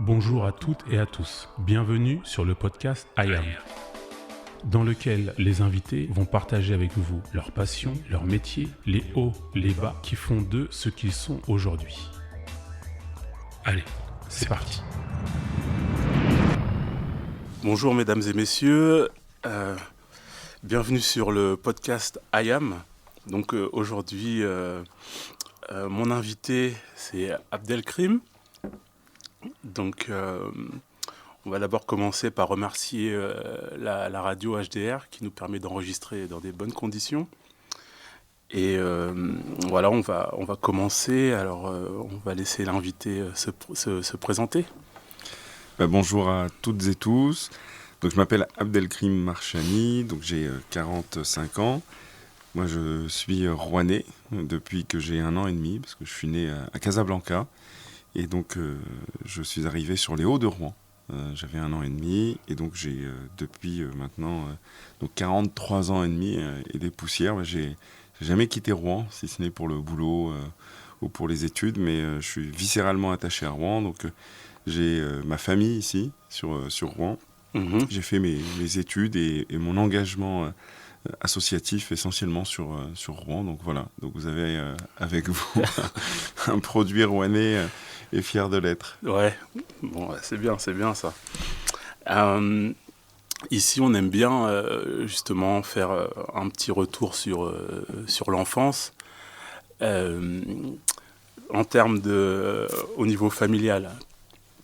Bonjour à toutes et à tous, bienvenue sur le podcast I Am, dans lequel les invités vont partager avec vous leurs passions, leurs métiers, les hauts, les bas qui font d'eux ce qu'ils sont aujourd'hui. Allez, c'est parti. Bonjour mesdames et messieurs, bienvenue sur le podcast I Am. Donc aujourd'hui, mon invité c'est Abdelkrim. Donc on va d'abord commencer par remercier la radio HDR qui nous permet d'enregistrer dans des bonnes conditions. Et voilà, on va commencer. Alors on va laisser l'invité se présenter. Bonjour à toutes et tous. Donc, je m'appelle Abdelkrim Marchani, donc j'ai 45 ans. Moi, je suis rouennais depuis que j'ai 1 an et demi, parce que je suis né à Casablanca. Et donc, je suis arrivé sur les Hauts de Rouen. J'avais 1 an et demi, et donc j'ai depuis maintenant donc 43 ans et demi et des poussières. J'ai jamais quitté Rouen, si ce n'est pour le boulot ou pour les études, mais je suis viscéralement attaché à Rouen. Donc, j'ai ma famille ici, sur Rouen. J'ai fait mes études et mon engagement associatif essentiellement sur Rouen. Donc voilà, donc vous avez avec vous un produit rouennais et fier de l'être. Ouais, bon, c'est bien ça. Ici, on aime bien justement faire un petit retour sur l'enfance. En termes au niveau familial,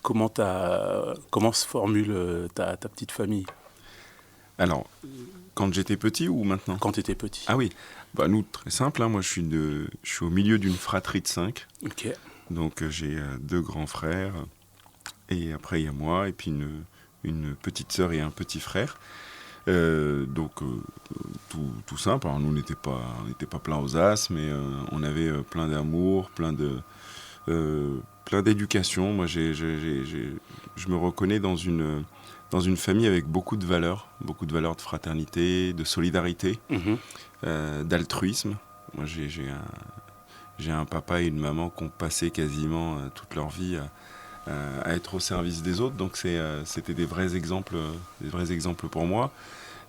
comment se formule ta petite famille ? Alors, quand j'étais petit ou maintenant ? Quand tu étais petit. Ah oui, nous, très simple, hein, moi je suis au milieu d'une fratrie de 5. Ok. Donc j'ai 2 grands frères, et après il y a moi, et puis une petite sœur et un petit frère. Donc tout simple. Alors, nous, on n'était pas plein aux as, mais on avait plein d'amour, plein d'éducation. Moi, je me reconnais dans une famille avec beaucoup de valeurs de fraternité, de solidarité, d'altruisme. Moi, j'ai un papa et une maman qui ont passé quasiment toute leur vie à être au service des autres. Donc c'était des vrais exemples pour moi.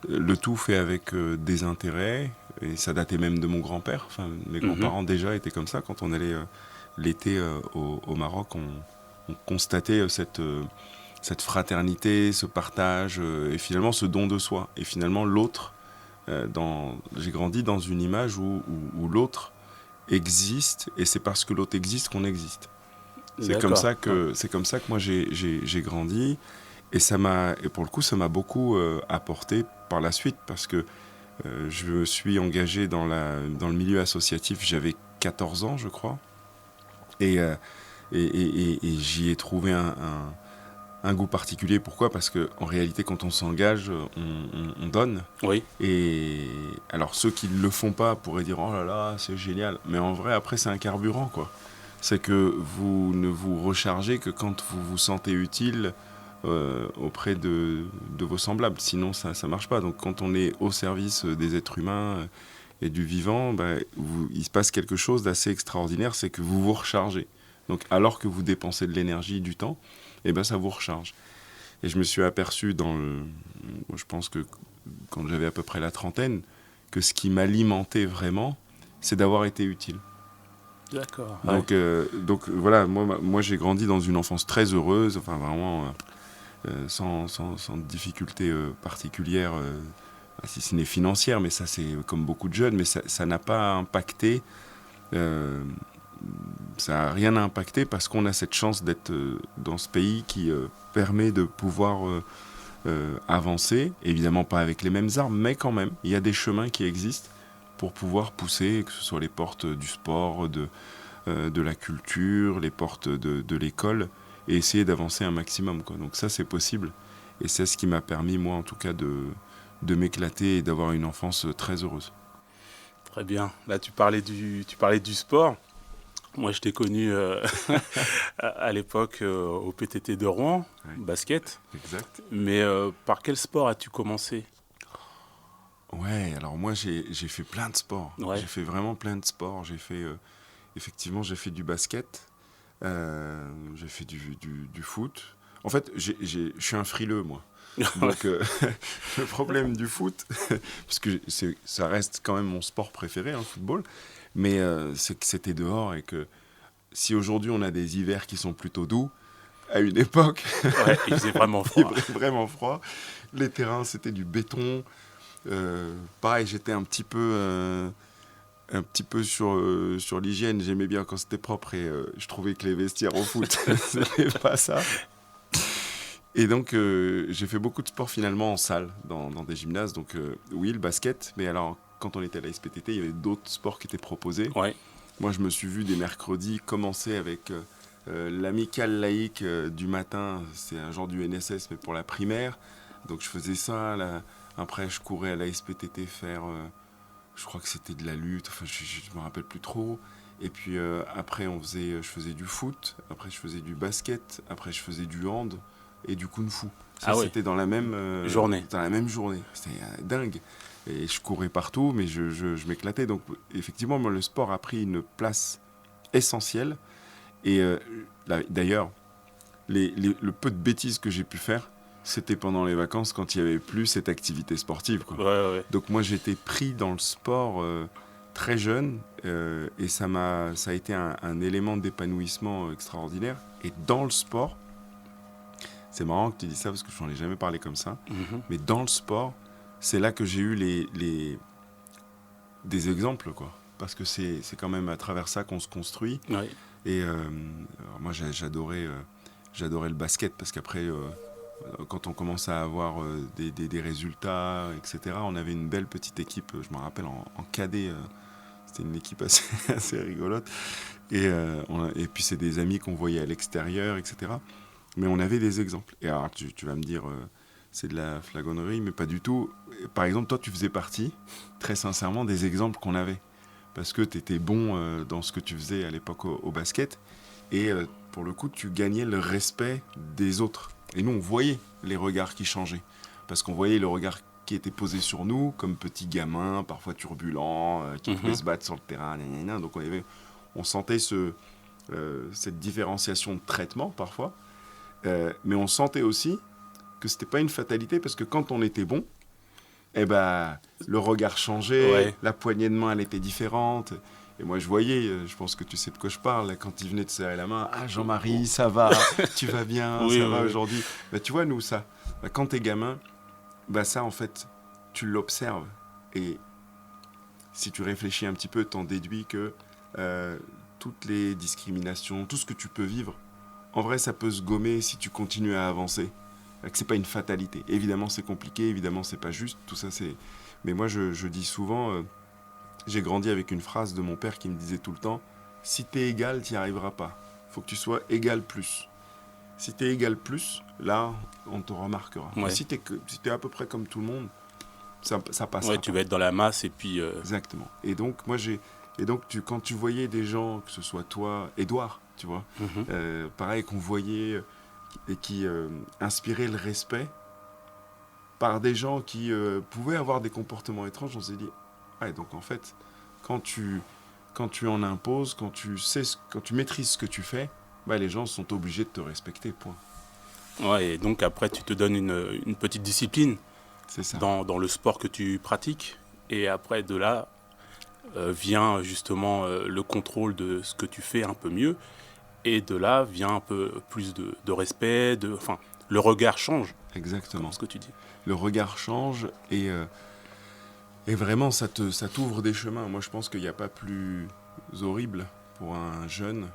Le tout fait avec des intérêts, et ça datait même de mon grand-père. Enfin, mes grands-parents déjà étaient comme ça. Quand on allait l'été au Maroc, on constatait cette fraternité, ce partage, et finalement ce don de soi. Et finalement l'autre, j'ai grandi dans une image où l'autre existe, et c'est parce que l'autre existe qu'on existe. C'est comme ça que moi j'ai grandi, et pour le coup ça m'a beaucoup apporté par la suite, parce que je me suis engagé dans le milieu associatif, j'avais 14 ans je crois, et j'y ai trouvé un goût particulier. Pourquoi ? Parce qu'en réalité, quand on s'engage, on donne. Oui. Et alors, ceux qui ne le font pas pourraient dire « Oh là là, c'est génial ». Mais en vrai, après, c'est un carburant, quoi. C'est que vous ne vous rechargez que quand vous vous sentez utile auprès de vos semblables. Sinon, ça ne marche pas. Donc, quand on est au service des êtres humains et du vivant, il se passe quelque chose d'assez extraordinaire, c'est que vous vous rechargez. Donc, alors que vous dépensez de l'énergie, du temps, ça vous recharge. Et je me suis aperçu je pense que quand j'avais à peu près la trentaine, que ce qui m'alimentait vraiment, c'est d'avoir été utile. D'accord. Donc voilà, moi j'ai grandi dans une enfance très heureuse, enfin vraiment sans difficulté particulière, si ce n'est financière, mais ça c'est comme beaucoup de jeunes, mais ça n'a pas impacté. Ça n'a rien impacté, parce qu'on a cette chance d'être dans ce pays qui permet de pouvoir avancer, évidemment pas avec les mêmes armes, mais quand même, il y a des chemins qui existent pour pouvoir pousser, que ce soit les portes du sport, de la culture, les portes de l'école, et essayer d'avancer un maximum, quoi. Donc ça, c'est possible, et c'est ce qui m'a permis, moi en tout cas, de m'éclater et d'avoir une enfance très heureuse. Très bien. Là, tu parlais du sport. Moi, je t'ai connu à l'époque au PTT de Rouen, ouais. Basket. Exact. Mais par quel sport as-tu commencé ? Ouais, alors moi, j'ai fait plein de sports. Ouais. J'ai fait vraiment plein de sports. Effectivement, j'ai fait du basket. J'ai fait du foot. En fait, je suis un frileux, moi. Donc, le problème du foot, parce que ça reste quand même mon sport préféré, le football, mais c'est que c'était dehors et que si aujourd'hui on a des hivers qui sont plutôt doux, à une époque, Ouais, il faisait vraiment il froid. faisait vraiment froid. Les terrains, c'était du béton. Pareil, j'étais un petit peu sur l'hygiène. J'aimais bien quand c'était propre et je trouvais que les vestiaires au foot, c'était pas ça. Et donc, j'ai fait beaucoup de sport finalement en salle, dans des gymnases. Donc, oui, le basket. Mais alors, quand on était à la SPTT, il y avait d'autres sports qui étaient proposés. Ouais. Moi, je me suis vu des mercredis commencer avec l'amicale laïque du matin. C'est un genre du NSS, mais pour la primaire. Donc, je faisais ça. Là. Après, je courais à la SPTT faire, je crois que c'était de la lutte. Enfin, je me rappelle plus trop. Et puis après, je faisais du foot. Après, je faisais du basket. Après, je faisais du hand et du kung-fu. Ça, c'était dans la même journée. Dans la même journée. C'était dingue. Et je courais partout, mais je m'éclatais. Donc, effectivement, moi, le sport a pris une place essentielle. Et d'ailleurs, le peu de bêtises que j'ai pu faire, c'était pendant les vacances quand il n'y avait plus cette activité sportive, quoi. Ouais. Donc, moi, j'étais pris dans le sport très jeune et ça a été un élément d'épanouissement extraordinaire. Et dans le sport, c'est marrant que tu dis ça parce que je n'en ai jamais parlé comme ça, mais dans le sport, c'est là que j'ai eu des exemples, quoi. Parce que c'est quand même à travers ça qu'on se construit. Ouais. Et moi, j'adorais le basket parce qu'après, quand on commence à avoir des résultats, etc., on avait une belle petite équipe, je me rappelle, en cadet. C'était une équipe assez rigolote. Et puis, c'est des amis qu'on voyait à l'extérieur, etc. Mais on avait des exemples. Et alors, tu vas me dire, c'est de la flagonnerie, mais pas du tout. Par exemple, toi, tu faisais partie, très sincèrement, des exemples qu'on avait. Parce que tu étais bon dans ce que tu faisais à l'époque au basket. Et pour le coup, tu gagnais le respect des autres. Et nous, on voyait les regards qui changeaient. Parce qu'on voyait le regard qui était posé sur nous, comme petits gamins, parfois turbulents, qui pouvaient se battre sur le terrain. Donc on sentait cette différenciation de traitement, parfois. Mais on sentait aussi que c'était pas une fatalité, parce que quand on était bon, eh ben, le regard changeait, la poignée de main, elle était différente. Et moi, je voyais, je pense que tu sais de quoi je parle, quand il venait de serrer la main, « Ah, Jean-Marie, ça va, tu vas bien, oui, ça va oui. aujourd'hui ?» Bah, tu vois, nous, ça, quand t'es gamin, bah, ça, en fait, tu l'observes. Et si tu réfléchis un petit peu, t'en déduis que toutes les discriminations, tout ce que tu peux vivre, en vrai, ça peut se gommer si tu continues à avancer. Que c'est pas une fatalité. Évidemment, c'est compliqué, évidemment, c'est pas juste, tout ça, c'est... Mais moi, je dis souvent, j'ai grandi avec une phrase de mon père qui me disait tout le temps, « Si t'es égal, t'y arriveras pas. Faut que tu sois égal plus. Si t'es égal plus, là, on te remarquera. Ouais. Si t'es à peu près comme tout le monde, ça passera. Ouais, tu vas être dans la masse et puis... Exactement. Et donc, quand tu voyais des gens, que ce soit toi, Édouard, tu vois, pareil, qu'on voyait et qui inspiraient le respect par des gens qui pouvaient avoir des comportements étranges, on s'est dit, ouais, donc en fait, quand tu en imposes, quand tu maîtrises ce que tu fais, bah, les gens sont obligés de te respecter, point. Ouais, et donc après, tu te donnes une petite discipline C'est ça. Dans le sport que tu pratiques. Et après, de là, vient justement le contrôle de ce que tu fais un peu mieux. Et de là, vient un peu plus de respect. Enfin, le regard change. Exactement. Ce que tu dis. Le regard change et vraiment, ça t'ouvre des chemins. Moi, je pense qu'il n'y a pas plus horrible pour un jeune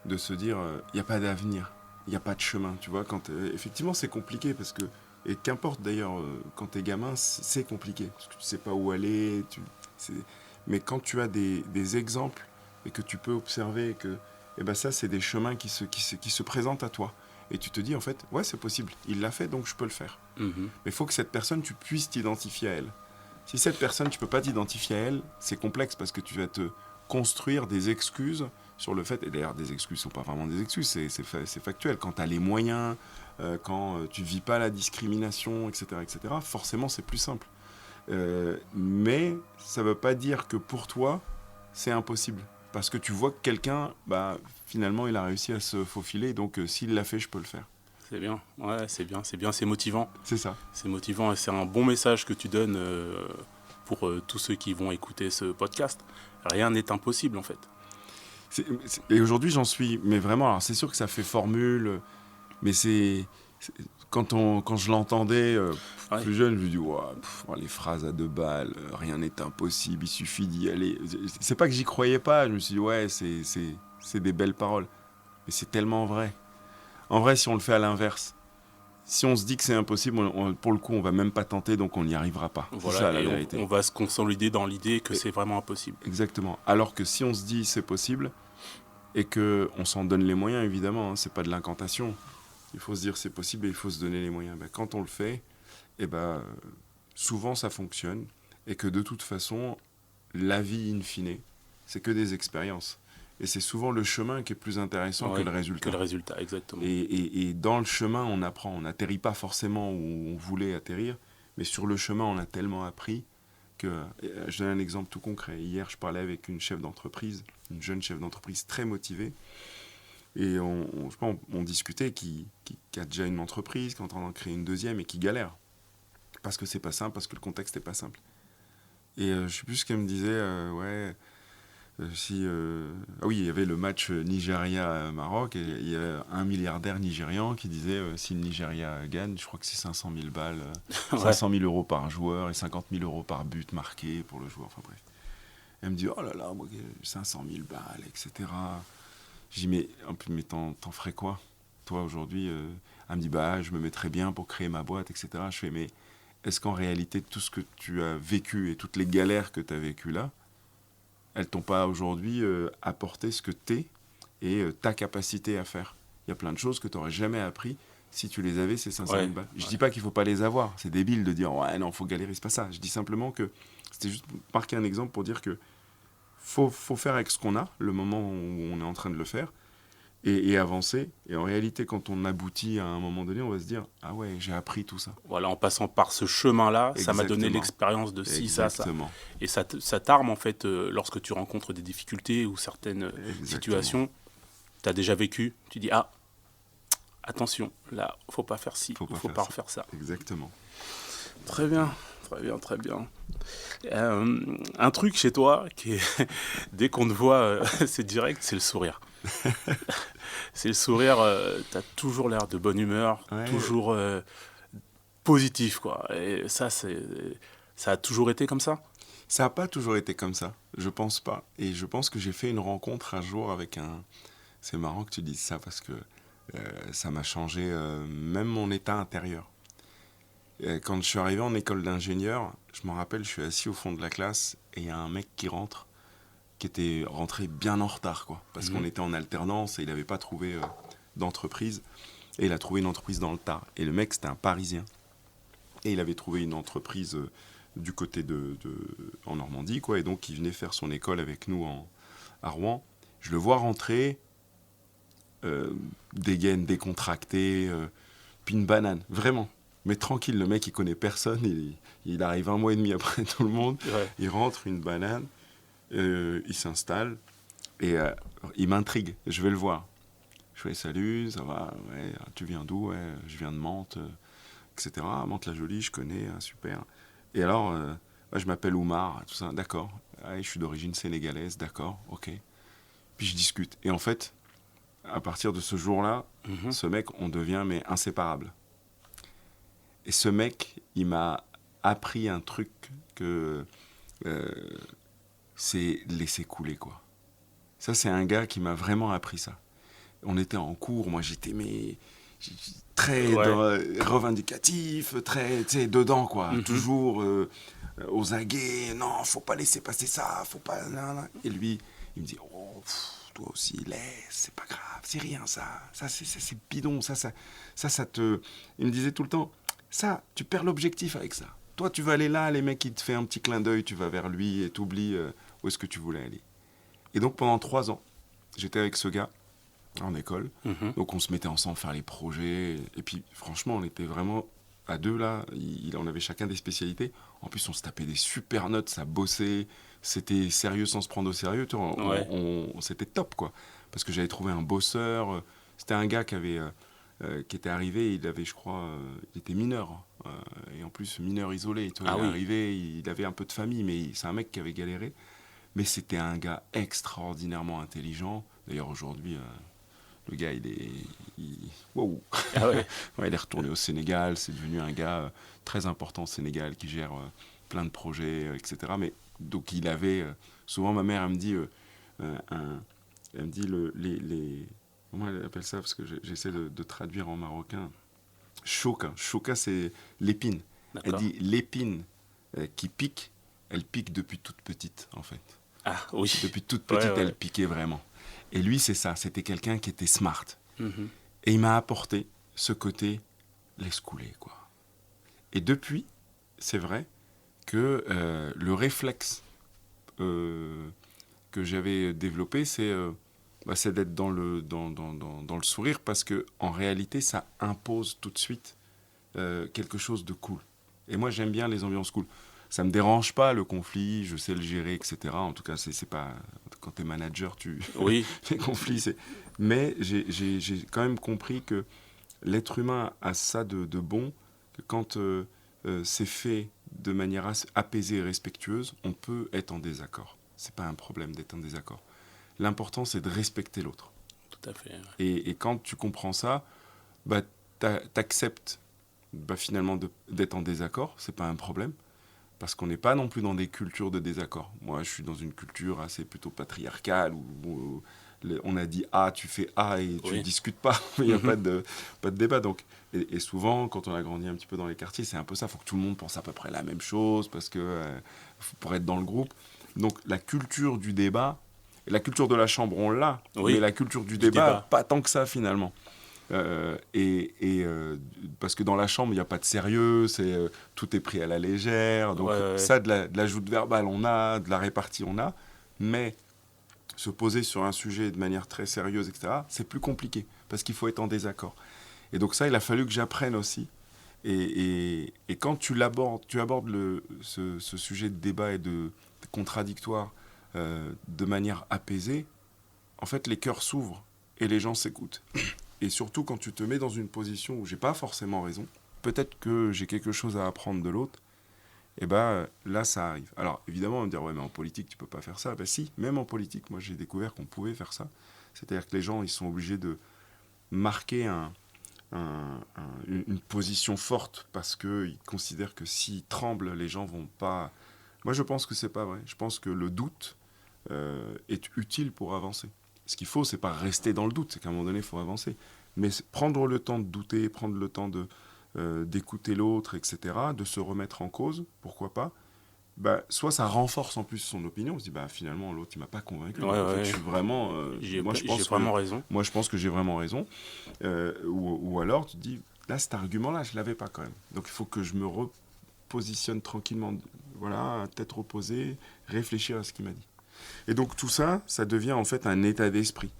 de se dire il n'y a pas d'avenir, il n'y a pas de chemin. Tu vois, effectivement, c'est compliqué parce que, et qu'importe d'ailleurs, quand t'es gamin, c'est compliqué parce que tu sais pas où aller. Mais quand tu as des exemples et que tu peux observer que, eh ben ça, c'est des chemins qui se présentent à toi. Et tu te dis, en fait, ouais, c'est possible. Il l'a fait, donc je peux le faire. Mais il faut que cette personne, tu puisses t'identifier à elle. Si cette personne, tu ne peux pas t'identifier à elle, c'est complexe parce que tu vas te construire des excuses sur le fait, et d'ailleurs des excuses ne sont pas vraiment des excuses, c'est factuel. Quand tu as les moyens, quand tu ne vis pas la discrimination, etc., forcément c'est plus simple. Mais ça ne veut pas dire que pour toi, c'est impossible. parce que tu vois que quelqu'un, finalement, il a réussi à se faufiler, donc s'il l'a fait, je peux le faire. C'est bien, ouais, c'est bien, c'est motivant. C'est ça. C'est motivant et c'est un bon message que tu donnes pour tous ceux qui vont écouter ce podcast. Rien n'est impossible en fait. Et aujourd'hui, j'en suis, mais vraiment, alors c'est sûr que ça fait formule, mais quand je l'entendais plus jeune, je me dis, les phrases à 2 balles, rien n'est impossible, il suffit d'y aller. C'est pas que j'y croyais pas, je me suis dit, c'est des belles paroles, mais c'est tellement vrai. En vrai, si on le fait à l'inverse, si on se dit que c'est impossible, pour le coup, on va même pas tenter, donc on n'y arrivera pas. Voilà, c'est ça la vérité. On va se consolider dans l'idée que c'est vraiment impossible. Exactement. Alors que si on se dit c'est possible, et qu'on s'en donne les moyens, évidemment, c'est pas de l'incantation. Il faut se dire c'est possible et il faut se donner les moyens. Quand on le fait, souvent ça fonctionne, et que de toute façon, la vie in fine, c'est que des expériences. Et c'est souvent le chemin qui est plus intéressant que le résultat. Que le résultat, exactement. Et dans le chemin, on apprend. On n'atterrit pas forcément où on voulait atterrir, mais sur le chemin, on a tellement appris que... Je donne un exemple tout concret. Hier, je parlais avec une chef d'entreprise, une jeune chef d'entreprise très motivée, et on discutait, qui a déjà une entreprise, qui est en train d'en créer une deuxième, et qui galère. Parce que c'est pas simple, parce que le contexte n'est pas simple. Et je sais plus ce qu'elle me disait, il y avait le match Nigeria-Maroc, et il y a un milliardaire nigérian qui disait si le Nigeria gagne, je crois que c'est 500 000 balles, 500 000 euros par joueur et 50 000 euros par but marqué pour le joueur, enfin bref. Elle me dit, oh là là, moi, 500 000 balles, etc. Je dis, mais t'en ferais quoi, toi, aujourd'hui Elle me dit, je me mettrais bien pour créer ma boîte, etc. Je fais, mais est-ce qu'en réalité, tout ce que tu as vécu et toutes les galères que tu as vécues là, elles t'ont pas aujourd'hui apporté ce que t'es et ta capacité à faire. Il y a plein de choses que tu n'aurais jamais appris si tu les avais, ces 500 000 balles. Je dis pas qu'il faut pas les avoir, c'est débile de dire ouais non, faut galérer, c'est pas ça. Je dis simplement que c'était juste marquer un exemple pour dire que faut faire avec ce qu'on a, le moment où on est en train de le faire, et avancer. Et en réalité, quand on aboutit à un moment donné, on va se dire ah ouais, j'ai appris tout ça. Voilà, en passant par ce chemin-là, ça m'a donné l'expérience de ci, ça. Et ça t'arme en fait lorsque tu rencontres des difficultés ou certaines situations. Tu as déjà vécu, tu dis attention, là, faut pas faire ci, faut pas refaire ça. Exactement. Très bien. Très bien. Un truc chez toi, qui est, dès qu'on te voit, c'est direct, c'est le sourire. C'est le sourire, t'as toujours l'air de bonne humeur, toujours positif, quoi. Et ça a toujours été comme ça ? Ça n'a pas toujours été comme ça, je pense pas. Et je pense que j'ai fait une rencontre un jour avec un... C'est marrant que tu dises ça, parce que ça m'a changé même mon état intérieur. Quand je suis arrivé en école d'ingénieur, je me rappelle, je suis assis au fond de la classe et il y a un mec qui rentre, qui était rentré bien en retard, quoi, parce qu'on était en alternance et il n'avait pas trouvé d'entreprise. Et il a trouvé une entreprise dans le Tarn. Et le mec, c'était un Parisien. Et il avait trouvé une entreprise du côté en Normandie, quoi. Et donc, il venait faire son école avec nous à Rouen. Je le vois rentrer, dégaine, décontracté, puis une banane, vraiment. Mais tranquille, le mec, il connaît personne, il arrive 1 mois et demi après tout le monde, il rentre, une banane, il s'installe, et il m'intrigue, je vais le voir. Je fais salut, ça va, ouais, tu viens d'où? Ouais, je viens de Mantes, etc. Mantes-la-Jolie, je connais, super. Et alors, je m'appelle Oumar, tout ça, d'accord. Ouais, je suis d'origine sénégalaise, d'accord, ok. Puis je discute. Et en fait, à partir de ce jour-là, ce mec, on devient inséparables. Et ce mec, il m'a appris un truc que c'est laisser couler, quoi. Ça, c'est un gars qui m'a vraiment appris ça. On était en cours, moi j'étais très revendicatif, très dedans, quoi. Toujours aux aguets, non, faut pas laisser passer ça, faut pas... Et lui, il me dit, toi aussi, laisse, c'est pas grave, c'est rien, ça c'est bidon, ça te... Il me disait tout le temps, ça, tu perds l'objectif avec ça. Toi, tu vas aller là, les mecs, ils te font un petit clin d'œil, tu vas vers lui et t'oublies où est-ce que tu voulais aller. Et donc, pendant 3 ans, j'étais avec ce gars en école. Donc, on se mettait ensemble faire les projets. Et puis, franchement, on était vraiment à deux, là, on avait chacun des spécialités. En plus, on se tapait des super notes, ça bossait, c'était sérieux sans se prendre au sérieux. Tu vois, Ouais. c'était top, quoi. Parce que j'avais trouvé un bosseur. C'était un gars qui était arrivé, il avait, je crois, il était mineur. Et en plus, mineur isolé. Tu vois, Ah il est oui. arrivé, il avait un peu de famille, mais c'est un mec qui avait galéré. Mais c'était un gars extraordinairement intelligent. D'ailleurs, aujourd'hui, le gars, wow. Ah ouais. Ouais, il est retourné au Sénégal. C'est devenu un gars très important au Sénégal qui gère plein de projets, etc. Mais donc, il avait. Souvent, ma mère, elle me dit. Elle me dit comment elle appelle ça? Parce que j'essaie de traduire en marocain. Choka. Choka, c'est l'épine. Elle D'accord. dit l'épine qui pique, elle pique depuis toute petite, en fait. Ah oui. Depuis toute Ouais, petite, ouais. elle piquait vraiment. Et lui, c'est ça. C'était quelqu'un qui était smart. Mhm. Et il m'a apporté ce côté laisse couler, quoi. Et depuis, c'est vrai que le réflexe que j'avais développé, c'est d'être dans le sourire parce que en réalité, ça impose tout de suite quelque chose de cool. Et moi, j'aime bien les ambiances cool. Ça me dérange pas le conflit, je sais le gérer, etc. En tout cas, c'est pas quand t'es manager, Oui. les conflits, c'est. Mais j'ai quand même compris que l'être humain a ça de bon, que quand c'est fait de manière apaisée et respectueuse, on peut être en désaccord. C'est pas un problème d'être en désaccord. L'important, c'est de respecter l'autre. Tout à fait. Ouais. Et quand tu comprends ça, bah, t'acceptes finalement d'être en désaccord, c'est pas un problème, parce qu'on n'est pas non plus dans des cultures de désaccord. Moi, je suis dans une culture assez plutôt patriarcale, où on a dit A, tu fais A et tu Oui. discutes pas, il n'y a Mhm. pas de débat. Donc, et souvent, quand on a grandi un petit peu dans les quartiers, c'est un peu ça, il faut que tout le monde pense à peu près la même chose, parce que pour être dans le groupe. Donc, la culture du débat, la culture de la chambre, on l'a, Oui. mais la culture du Du débat, débat. pas tant que ça finalement. Parce que dans la chambre, il n'y a pas de sérieux, tout est pris à la légère. Donc, Ouais, ouais, ouais. ça, de la joute verbale, on a, de la répartie, on a. Mais se poser sur un sujet de manière très sérieuse, etc., c'est plus compliqué, parce qu'il faut être en désaccord. Et donc, ça, il a fallu que j'apprenne aussi. Et quand tu abordes ce sujet de débat et de contradictoire de manière apaisée, en fait, les cœurs s'ouvrent et les gens s'écoutent. Et surtout, quand tu te mets dans une position où j'ai pas forcément raison, peut-être que j'ai quelque chose à apprendre de l'autre, et ben là, ça arrive. Alors, évidemment, on va me dire, ouais, mais en politique, tu peux pas faire ça. Ben si, même en politique, moi, j'ai découvert qu'on pouvait faire ça. C'est-à-dire que les gens, ils sont obligés de marquer une position forte parce qu'ils considèrent que s'ils tremblent, les gens vont pas... Moi, je pense que c'est pas vrai. Je pense que le doute est utile pour avancer. Ce qu'il faut, c'est pas rester dans le doute, c'est qu'à un moment donné, il faut avancer. Mais prendre le temps de douter, prendre le temps d'écouter l'autre, etc., de se remettre en cause, pourquoi pas, bah, soit ça renforce en plus son opinion, on se dit bah, finalement l'autre il m'a pas convaincu, Ouais, donc en fait ouais. je suis vraiment, J'ai moi je j'ai pense vraiment raison. que j'ai vraiment raison, ou alors tu te dis là cet argument là je l'avais pas quand même, donc il faut que je me repositionne tranquillement, voilà, tête reposée, réfléchir à ce qu'il m'a dit. Et donc tout ça, ça devient en fait un état d'esprit.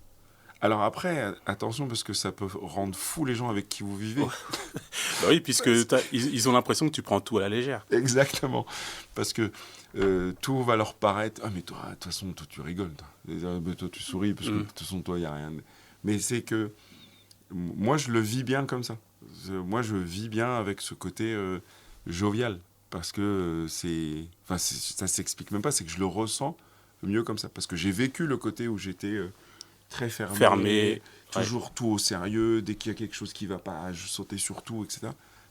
Alors après, attention parce que ça peut rendre fou les gens avec qui vous vivez. Bah oui, puisque ils ont l'impression que tu prends tout à la légère. Exactement. Parce que tout va leur paraître. Ah, mais toi, de toute façon, toi, tu rigoles. Toi, mais toi tu souris, parce que de toute façon, toi, il n'y a rien. Mais c'est que moi, je le vis bien comme ça. Moi, je vis bien avec ce côté jovial. Parce que Enfin, ça s'explique même pas, c'est que je le ressens mieux comme ça. Parce que j'ai vécu le côté où j'étais très fermé, Fermé. toujours tout au sérieux. Dès qu'il y a quelque chose qui va pas, je sautais sur tout, etc.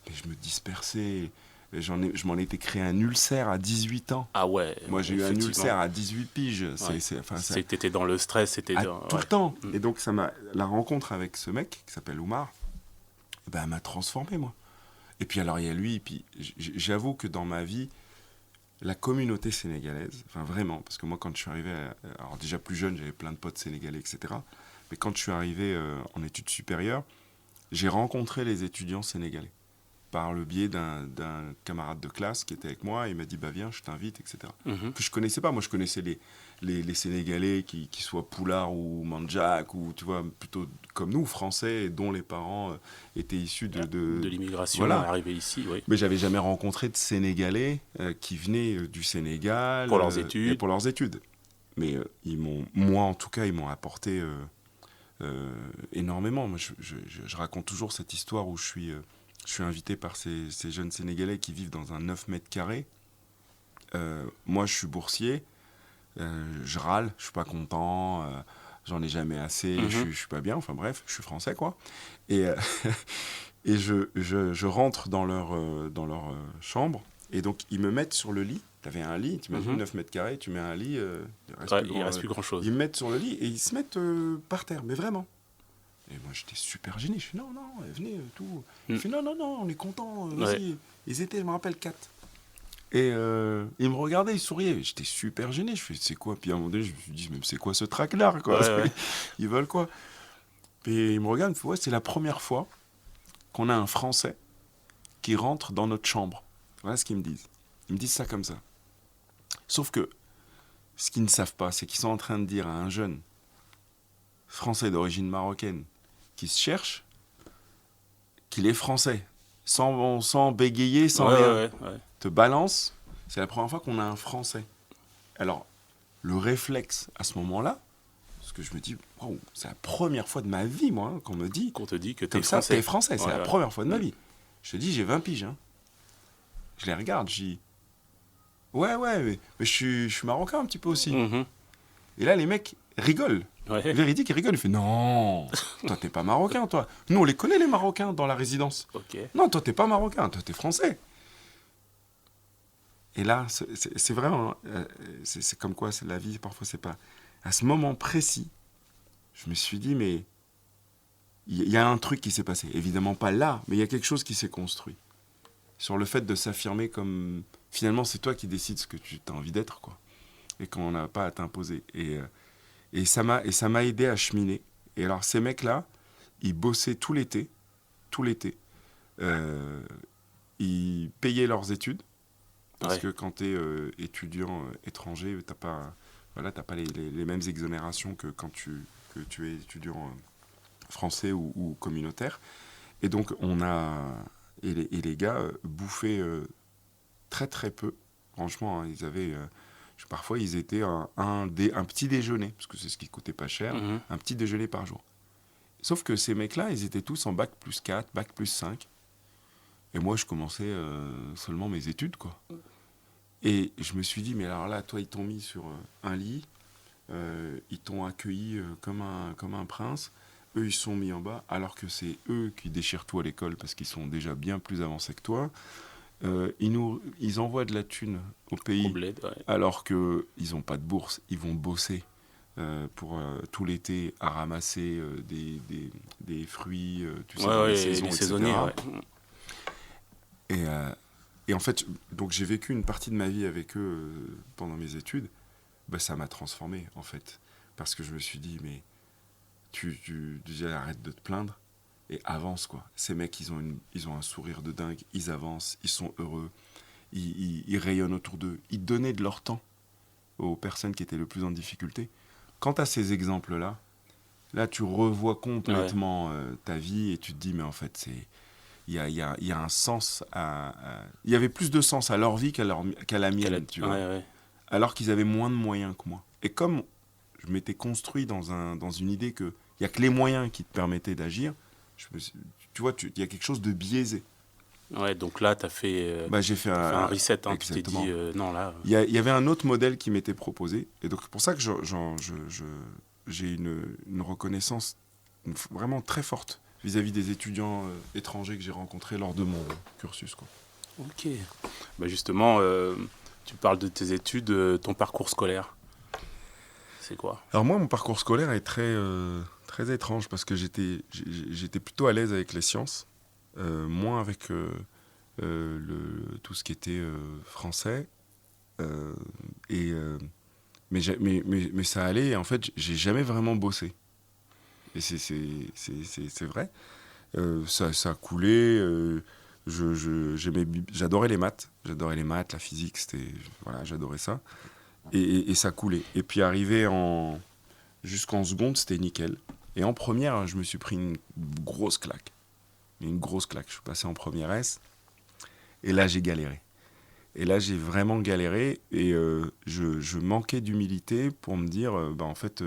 Mais je me dispersais. Je m'en étais créé un ulcère à 18 ans. Ah ouais. Moi, j'ai eu un ulcère à 18 piges. Ouais. T'étais dans le stress, c'était tout ouais. le temps. Et donc, la rencontre avec ce mec, qui s'appelle Oumar, ben, m'a transformé, moi. Et puis, alors, il y a lui. Et puis, j'avoue que dans ma vie, la communauté sénégalaise, enfin, vraiment, parce que moi, quand je suis arrivé, alors déjà plus jeune, j'avais plein de potes sénégalais, etc. Mais quand je suis arrivé en études supérieures, j'ai rencontré les étudiants sénégalais par le biais d'un camarade de classe qui était avec moi. Il m'a dit, bah viens, je t'invite, etc. Mhm. Que je connaissais pas. Moi, je connaissais les Sénégalais qui soient Poulard ou Mandjak, ou tu vois, plutôt comme nous, Français, dont les parents étaient issus de l'immigration voilà. arrivée ici, oui. Mais j'avais jamais rencontré de Sénégalais qui venaient du Sénégal Pour leurs études. et pour leurs études. Mais moi en tout cas, ils m'ont apporté énormément. Moi, je raconte toujours cette histoire où je suis invité par ces jeunes Sénégalais qui vivent dans un 9 mètres carrés. Moi, je suis boursier, je râle, je suis pas content, j'en ai jamais assez, je suis pas bien, enfin bref, je suis français, quoi. Et, et je rentre dans leur chambre, et donc ils me mettent sur le lit. T'avais un lit, tu imagines 9 mètres carrés, tu mets un lit, Il reste plus grand-chose. Ils me mettent sur le lit et ils se mettent par terre, mais vraiment. Et moi, j'étais super gêné. Je fais non, venez, tout. Je fais non, on est content, vas-y. Ils étaient, je me rappelle, 4. Et ils me regardaient, ils souriaient. J'étais super gêné. Je fais, c'est quoi? Puis à un moment donné, je me suis dit, même c'est quoi ce traquenard, quoi? Ouais. Ils veulent quoi? Et ils me regardent, ils me font, ouais, c'est la première fois qu'on a un Français qui rentre dans notre chambre. Voilà ce qu'ils me disent. Ils me disent ça comme ça. Sauf que ce qu'ils ne savent pas, c'est qu'ils sont en train de dire à un jeune Français d'origine marocaine qui se cherche qu'il est français, sans bégayer, sans rien. Te balance, c'est la première fois qu'on a un Français. Alors, le réflexe à ce moment-là, parce que je me dis, wow, c'est la première fois de ma vie, moi, qu'on me dit... Qu'on te dit que t'es français. T'es français, c'est la première fois de ma vie. Je te dis, j'ai 20 piges. Hein. Je les regarde, je dis... Ouais, mais je suis marocain un petit peu aussi. Et là, les mecs rigolent. Véridique, ils rigolent. Ils font non, toi, t'es pas marocain, toi. Nous, on les connaît, les Marocains, dans la résidence. Non, toi, t'es pas marocain, toi, t'es français. Et là, c'est vraiment... c'est comme quoi, c'est la vie, parfois, c'est pas... À ce moment précis, je me suis dit, mais... Il y a un truc qui s'est passé. Évidemment pas là, mais il y a quelque chose qui s'est construit. Sur le fait de s'affirmer comme... Finalement, c'est toi qui décides ce que tu as envie d'être, quoi. Et qu'on n'a pas à t'imposer. Et ça m'a aidé à cheminer. Et alors, ces mecs-là, ils bossaient tout l'été. Ils payaient leurs études. Parce que quand tu es étudiant étranger, tu n'as pas les mêmes exonérations que quand tu es étudiant français ou communautaire. Et donc, les gars bouffaient très très peu. Franchement, ils avaient... parfois, ils étaient un petit déjeuner, parce que c'est ce qui coûtait pas cher, un petit déjeuner par jour. Sauf que ces mecs-là, ils étaient tous en bac plus 4, bac plus 5. Et moi, je commençais seulement mes études, quoi. Et je me suis dit, mais alors là, toi, ils t'ont mis sur un lit, ils t'ont accueilli comme un prince. Eux, ils sont mis en bas, alors que c'est eux qui déchirent tout à l'école, parce qu'ils sont déjà bien plus avancés que toi. Ils envoient de la thune au pays, alors qu'ils n'ont pas de bourse, ils vont bosser pour tout l'été à ramasser des fruits, les saisons, saisonniers. Et en fait, donc j'ai vécu une partie de ma vie avec eux pendant mes études. Ça m'a transformé, en fait. Parce que je me suis dit, mais tu arrête de te plaindre et avance, quoi. Ces mecs, ils ont un sourire de dingue, ils avancent, ils sont heureux, ils rayonnent autour d'eux, ils donnaient de leur temps aux personnes qui étaient le plus en difficulté. Quant à ces exemples-là, là, tu revois complètement ta vie et tu te dis, mais en fait, il y a un sens il y avait plus de sens à leur vie qu'à la mienne, tu vois. Alors qu'ils avaient moins de moyens que moi. Et comme je m'étais construit dans une idée qu'il n'y a que les moyens qui te permettaient d'agir, tu vois, il y a quelque chose de biaisé. Ouais, donc là, tu as fait, j'ai fait un reset. Hein, tu t'es dit, non, là... Il y avait un autre modèle qui m'était proposé. Et donc, c'est pour ça que j'ai une reconnaissance vraiment très forte vis-à-vis des étudiants étrangers que j'ai rencontrés lors de mon cursus, quoi. Ok. Justement, tu parles de tes études, ton parcours scolaire. C'est quoi? Alors moi, mon parcours scolaire est très étrange parce que j'étais plutôt à l'aise avec les sciences, moins avec tout ce qui était français. Mais ça allait. Et en fait, j'ai jamais vraiment bossé. Et c'est vrai. Ça a coulé. J'adorais les maths. J'adorais les maths, la physique. J'adorais ça. Et ça coulait. Et puis arrivé jusqu'en seconde, c'était nickel. Et en première, je me suis pris une grosse claque. Une grosse claque. Je suis passé en première S. Et là, j'ai galéré. Et là, j'ai vraiment galéré. Et je manquais d'humilité pour me dire, en fait,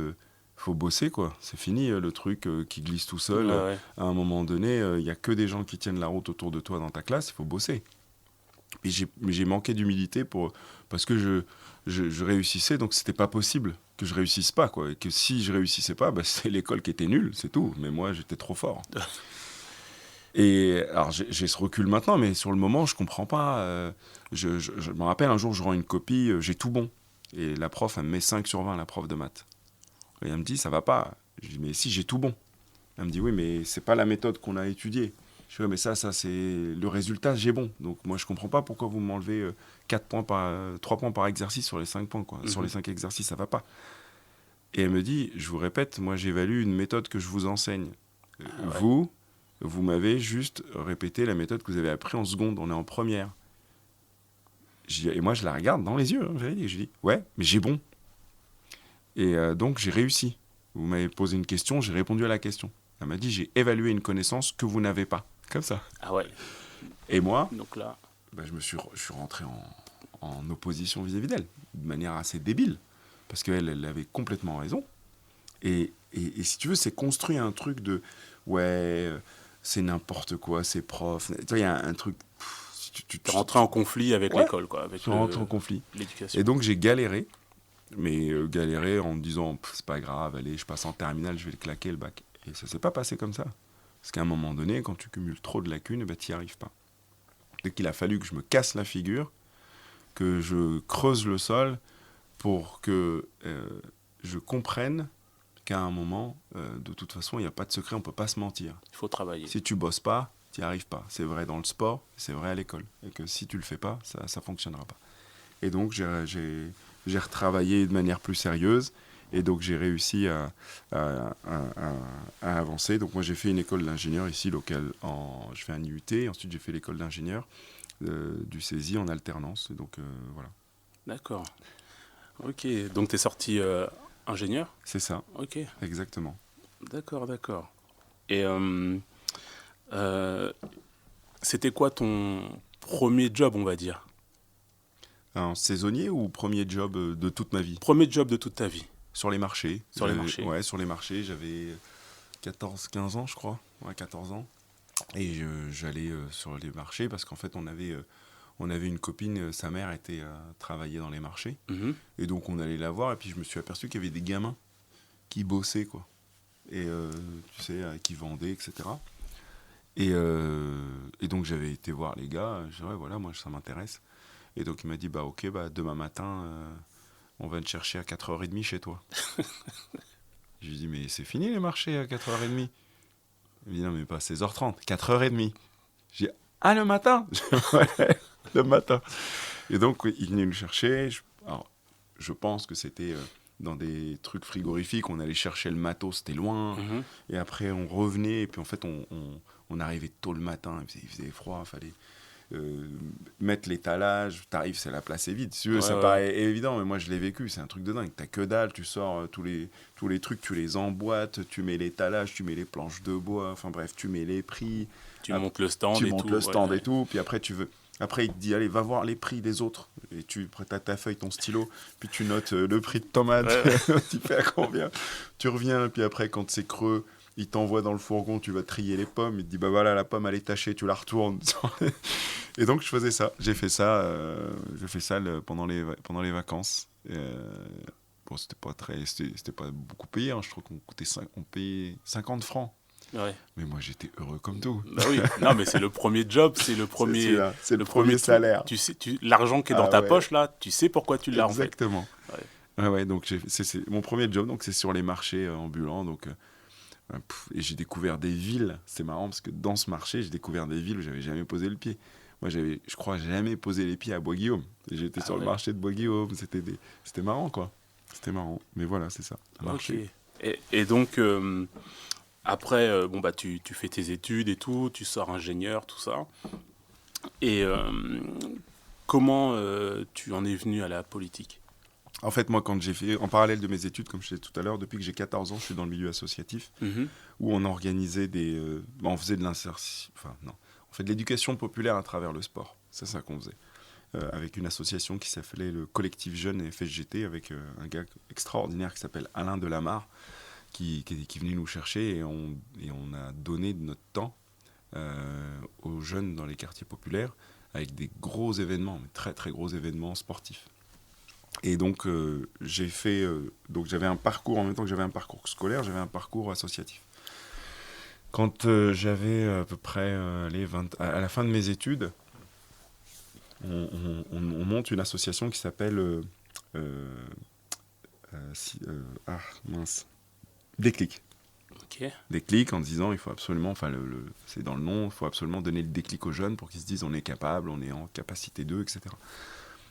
faut bosser, quoi. C'est fini, le truc qui glisse tout seul. Ouais. À un moment donné, il n'y a que des gens qui tiennent la route autour de toi dans ta classe. Il faut bosser. Et j'ai manqué d'humilité parce que je réussissais, donc c'était pas possible que je réussisse pas, quoi. Et que si je réussissais pas, c'est l'école qui était nulle, c'est tout. Mais moi, j'étais trop fort. Et alors, j'ai ce recul maintenant, mais sur le moment, je comprends pas. Je me rappelle, un jour, je rends une copie, j'ai tout bon. Et la prof, elle me met 5 sur 20, la prof de maths. Et elle me dit, ça va pas. Je dis, mais si, j'ai tout bon. Elle me dit, oui, mais c'est pas la méthode qu'on a étudiée. Je dis, ouais, mais ça, c'est le résultat, j'ai bon. Donc, moi, je comprends pas pourquoi vous m'enlevez 3 points par exercice sur les 5 points, quoi. Sur les 5 exercices, ça va pas. Et elle me dit, je vous répète, moi, j'évalue une méthode que je vous enseigne. Vous m'avez juste répété la méthode que vous avez appris en seconde, on est en première. Et moi, je la regarde dans les yeux, hein, je dis, ouais, mais j'ai bon. Et donc, j'ai réussi. Vous m'avez posé une question, j'ai répondu à la question. Elle m'a dit, j'ai évalué une connaissance que vous n'avez pas. Comme ça. Ah ouais. Et moi, donc là... je suis rentré en opposition vis-à-vis d'elle, de manière assez débile. Parce qu'elle avait complètement raison. Et si tu veux, c'est construit un truc de, ouais, c'est n'importe quoi, c'est prof. Tu vois, il y a un truc... Tu es rentré en conflit avec l'école, quoi. Je suis rentré en conflit. L'éducation. Et donc, j'ai galéré. Mais galéré en me disant, c'est pas grave, allez, je passe en terminale, je vais le claquer, le bac. Et ça s'est pas passé comme ça. Parce qu'à un moment donné, quand tu cumules trop de lacunes, tu n'y arrives pas. Donc il a fallu que je me casse la figure, que je creuse le sol pour que je comprenne qu'à un moment, de toute façon, il n'y a pas de secret, on ne peut pas se mentir. Il faut travailler. Si tu bosses pas, tu n'y arrives pas. C'est vrai dans le sport, c'est vrai à l'école. Et que si tu le fais pas, ça ne fonctionnera pas. Et donc j'ai retravaillé de manière plus sérieuse. Et donc, j'ai réussi à avancer. Donc, moi, j'ai fait une école d'ingénieur ici, locale. Je fais un IUT. Ensuite, j'ai fait l'école d'ingénieur du CESI en alternance. Et donc, voilà. D'accord. Ok. Donc, tu es sorti ingénieur ? C'est ça. Ok. Exactement. D'accord. Et c'était quoi ton premier job, on va dire ? Un saisonnier ou premier job de toute ma vie ? Premier job de toute ta vie. Sur les marchés. Ouais, sur les marchés. J'avais 15 ans, je crois. Ouais, 14 ans. Et j'allais sur les marchés parce qu'en fait, on avait une copine, sa mère travaillait dans les marchés. Mm-hmm. Et donc, on allait la voir. Et puis, je me suis aperçu qu'il y avait des gamins qui bossaient, quoi. Et tu sais, qui vendaient, etc. Et donc, j'avais été voir les gars. Je disais, ouais, voilà, moi, ça m'intéresse. Et donc, il m'a dit, ok, demain matin... on va te chercher à 4h30 chez toi. Je lui dis, mais c'est fini les marchés à 4h30 ? Il me dit, non, mais pas 16h30, 4h30. Je dis, ah, le matin ? Ouais, le matin. Et donc, il venait nous chercher. Je pense que c'était dans des trucs frigorifiques. On allait chercher le matos, c'était loin. Mm-hmm. Et après, on revenait. Et puis, en fait, on arrivait tôt le matin. Il faisait froid, il fallait... mettre l'étalage, t'arrives, c'est la place est vide. Si tu veux, ça paraît évident, mais moi je l'ai vécu, c'est un truc de dingue. T'as que dalle, tu sors tous les trucs, tu les emboîtes, tu mets l'étalage, tu mets les planches de bois, enfin bref, tu mets les prix. Tu montes le stand et tout, puis après Après, il te dit, allez, va voir les prix des autres. Et tu prêtes à ta feuille, ton stylo, puis tu notes le prix de tomate, tu fais à combien. Tu reviens, puis après, quand c'est creux, il t'envoie dans le fourgon, tu vas trier les pommes, il te dit, bah voilà, la pomme, elle est tachée, tu la retournes. Et donc, je faisais ça. J'ai fait ça pendant les vacances. Bon, c'était pas beaucoup payé, hein. Je trouve on payait 50 francs. Ouais. Mais moi, j'étais heureux comme tout. Bah oui, non, mais c'est le premier job, c'est le premier, c'est le premier salaire. Tu sais, l'argent qui est dans ta poche, là, tu sais pourquoi tu l'as. Exactement. En fait. Ouais, donc c'est mon premier job, donc c'est sur les marchés ambulants. Donc, et j'ai découvert des villes. C'est marrant parce que dans ce marché, j'ai découvert des villes où j'avais jamais posé le pied. Moi, je crois, jamais posé les pieds à Bois-Guillaume. J'étais sur le marché de Bois-Guillaume. C'était marrant, quoi. C'était marrant. Mais voilà, c'est ça. Marché. Et donc, après, tu fais tes études et tout, tu sors ingénieur, tout ça. Et comment tu en es venu à la politique ? En fait, moi, quand j'ai fait, en parallèle de mes études, comme je disais tout à l'heure, depuis que j'ai 14 ans, je suis dans le milieu associatif, où on organisait on faisait de l'insertion, enfin non, on fait de l'éducation populaire à travers le sport. C'est ça qu'on faisait. Avec une association qui s'appelait le Collectif Jeunes et FSGT, avec un gars extraordinaire qui s'appelle Alain Delamarre, qui est venu nous chercher et on a donné de notre temps aux jeunes dans les quartiers populaires, avec des gros événements, mais très très gros événements sportifs. Et donc, donc j'avais un parcours, en même temps que j'avais un parcours scolaire, j'avais un parcours associatif. Quand j'avais à peu près à la fin de mes études, on monte une association qui s'appelle Déclic. Ok. Déclic en disant il faut absolument, c'est dans le nom, il faut absolument donner le déclic aux jeunes pour qu'ils se disent on est capable, on est en capacité d'eux, etc.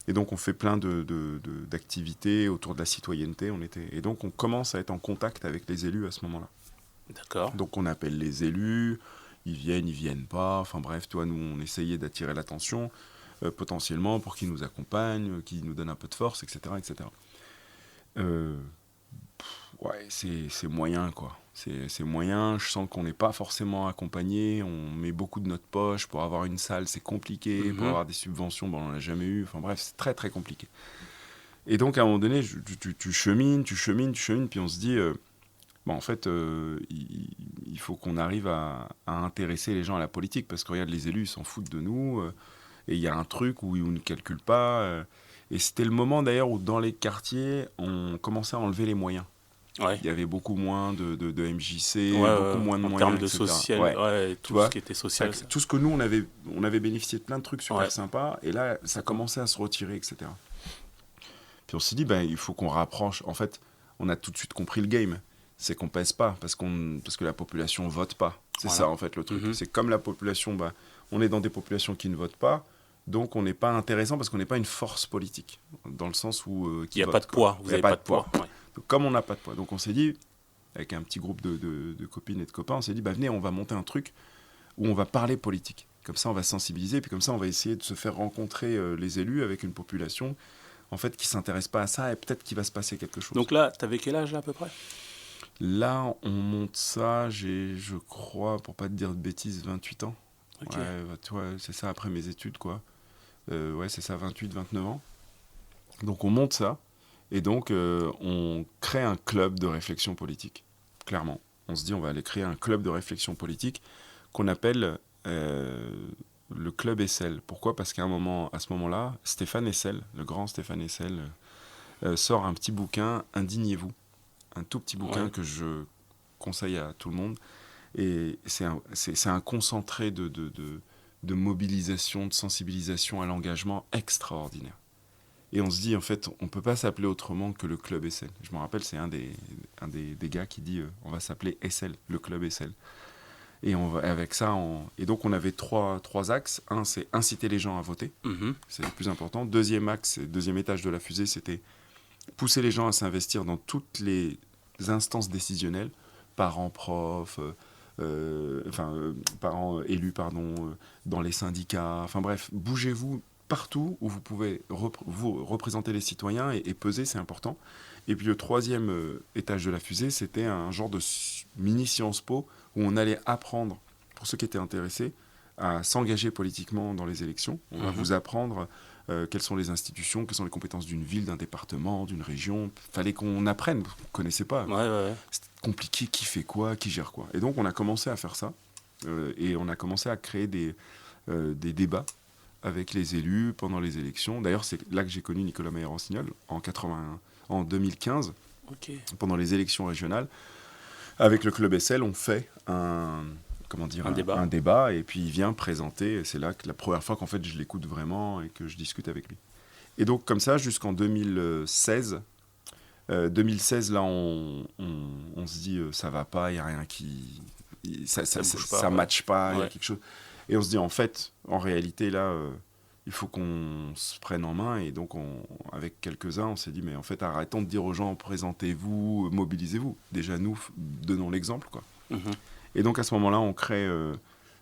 Et donc on fait plein d'activités autour de la citoyenneté. Et donc on commence à être en contact avec les élus à ce moment-là. D'accord. Donc on appelle les élus, ils viennent pas. Enfin bref, toi, nous on essayait d'attirer l'attention potentiellement pour qu'ils nous accompagnent, qu'ils nous donnent un peu de force, etc., etc. Ouais, c'est moyen quoi. C'est moyen. Je sens qu'on n'est pas forcément accompagné. On met beaucoup de notre poche pour avoir une salle, c'est compliqué. Pour avoir des subventions, on n'en a jamais eu. Enfin bref, c'est très très compliqué. Et donc à un moment donné, tu chemines, puis on se dit, en fait, il faut qu'on arrive à intéresser les gens à la politique, parce que regarde, les élus, ils s'en foutent de nous, et il y a un truc où ils ne calculent pas. Et c'était le moment d'ailleurs où dans les quartiers, on commençait à enlever les moyens. Ouais. Il y avait beaucoup moins de MJC, Ouais, beaucoup moins de en moyens, termes de etc. social, tout ce qui était social. Tout ce que nous, on avait bénéficié de plein de trucs super sympas, et là, ça commençait à se retirer, etc. Puis on s'est dit, il faut qu'on rapproche. En fait, on a tout de suite compris le game. C'est qu'on pèse pas, parce que la population vote pas. C'est ça, en fait, le truc. C'est comme la population, on est dans des populations qui ne votent pas, donc on n'est pas intéressant parce qu'on n'est pas une force politique, dans le sens où... il n'y a pas de poids, vous n'avez pas de poids. Ouais. Donc, comme on n'a pas de poids, donc on s'est dit, avec un petit groupe de copines et de copains, on s'est dit, venez, on va monter un truc où on va parler politique. Comme ça, on va sensibiliser, puis comme ça, on va essayer de se faire rencontrer les élus avec une population en fait, qui ne s'intéresse pas à ça, et peut-être qu'il va se passer quelque chose. Donc là, tu avais quel âge, là, à peu près ? Là, on monte ça, j'ai, je crois, pour pas te dire de bêtises, 28 ans. Okay. Ouais, c'est ça, après mes études, quoi. Ouais, c'est ça, 28, 29 ans. Donc on monte ça, et donc on crée un club de réflexion politique, clairement. On se dit, on va aller créer un club de réflexion politique qu'on appelle le club Essel. Pourquoi ? Parce qu'à à ce moment-là, Stéphane Essel, le grand Stéphane Essel, sort un petit bouquin, Indignez-vous. Un tout petit bouquin que je conseille à tout le monde. Et c'est un concentré de mobilisation, de sensibilisation à l'engagement extraordinaire. Et on se dit, en fait, on ne peut pas s'appeler autrement que le Club Essel. Je me rappelle, c'est un des gars qui dit, on va s'appeler Essel, le Club Essel. Et avec ça, et donc on avait trois axes. Un, c'est inciter les gens à voter. C'est le plus important. Deuxième axe, deuxième étage de la fusée, c'était pousser les gens à s'investir dans toutes les instances décisionnelles, parents, profs, parents élus, dans les syndicats. Enfin bref, bougez-vous partout où vous pouvez vous représenter les citoyens et peser, c'est important. Et puis le troisième étage de la fusée, c'était un genre de mini Sciences Po où on allait apprendre, pour ceux qui étaient intéressés, à s'engager politiquement dans les élections. On va vous apprendre quelles sont les institutions, quelles sont les compétences d'une ville, d'un département, d'une région. Fallait qu'on apprenne, on ne connaissait pas. C'était compliqué, qui fait quoi, qui gère quoi. Et donc on a commencé à faire ça, et on a commencé à créer des débats avec les élus pendant les élections. D'ailleurs, c'est là que j'ai connu Nicolas Meyer-Rossignol, en 2015, pendant les élections régionales. Avec le Club Essel, on fait un débat, et puis il vient présenter. C'est là que la première fois qu'en fait je l'écoute vraiment et que je discute avec lui. Et donc comme ça jusqu'en 2016. 2016, là, on se dit ça va pas, il y a rien qui, ça matche pas, il y a quelque chose. Et on se dit en fait, en réalité là, il faut qu'on se prenne en main. Et donc avec quelques-uns, on s'est dit mais en fait arrêtons de dire aux gens présentez-vous, mobilisez-vous. Déjà nous donnons l'exemple quoi. Et donc à ce moment-là, on crée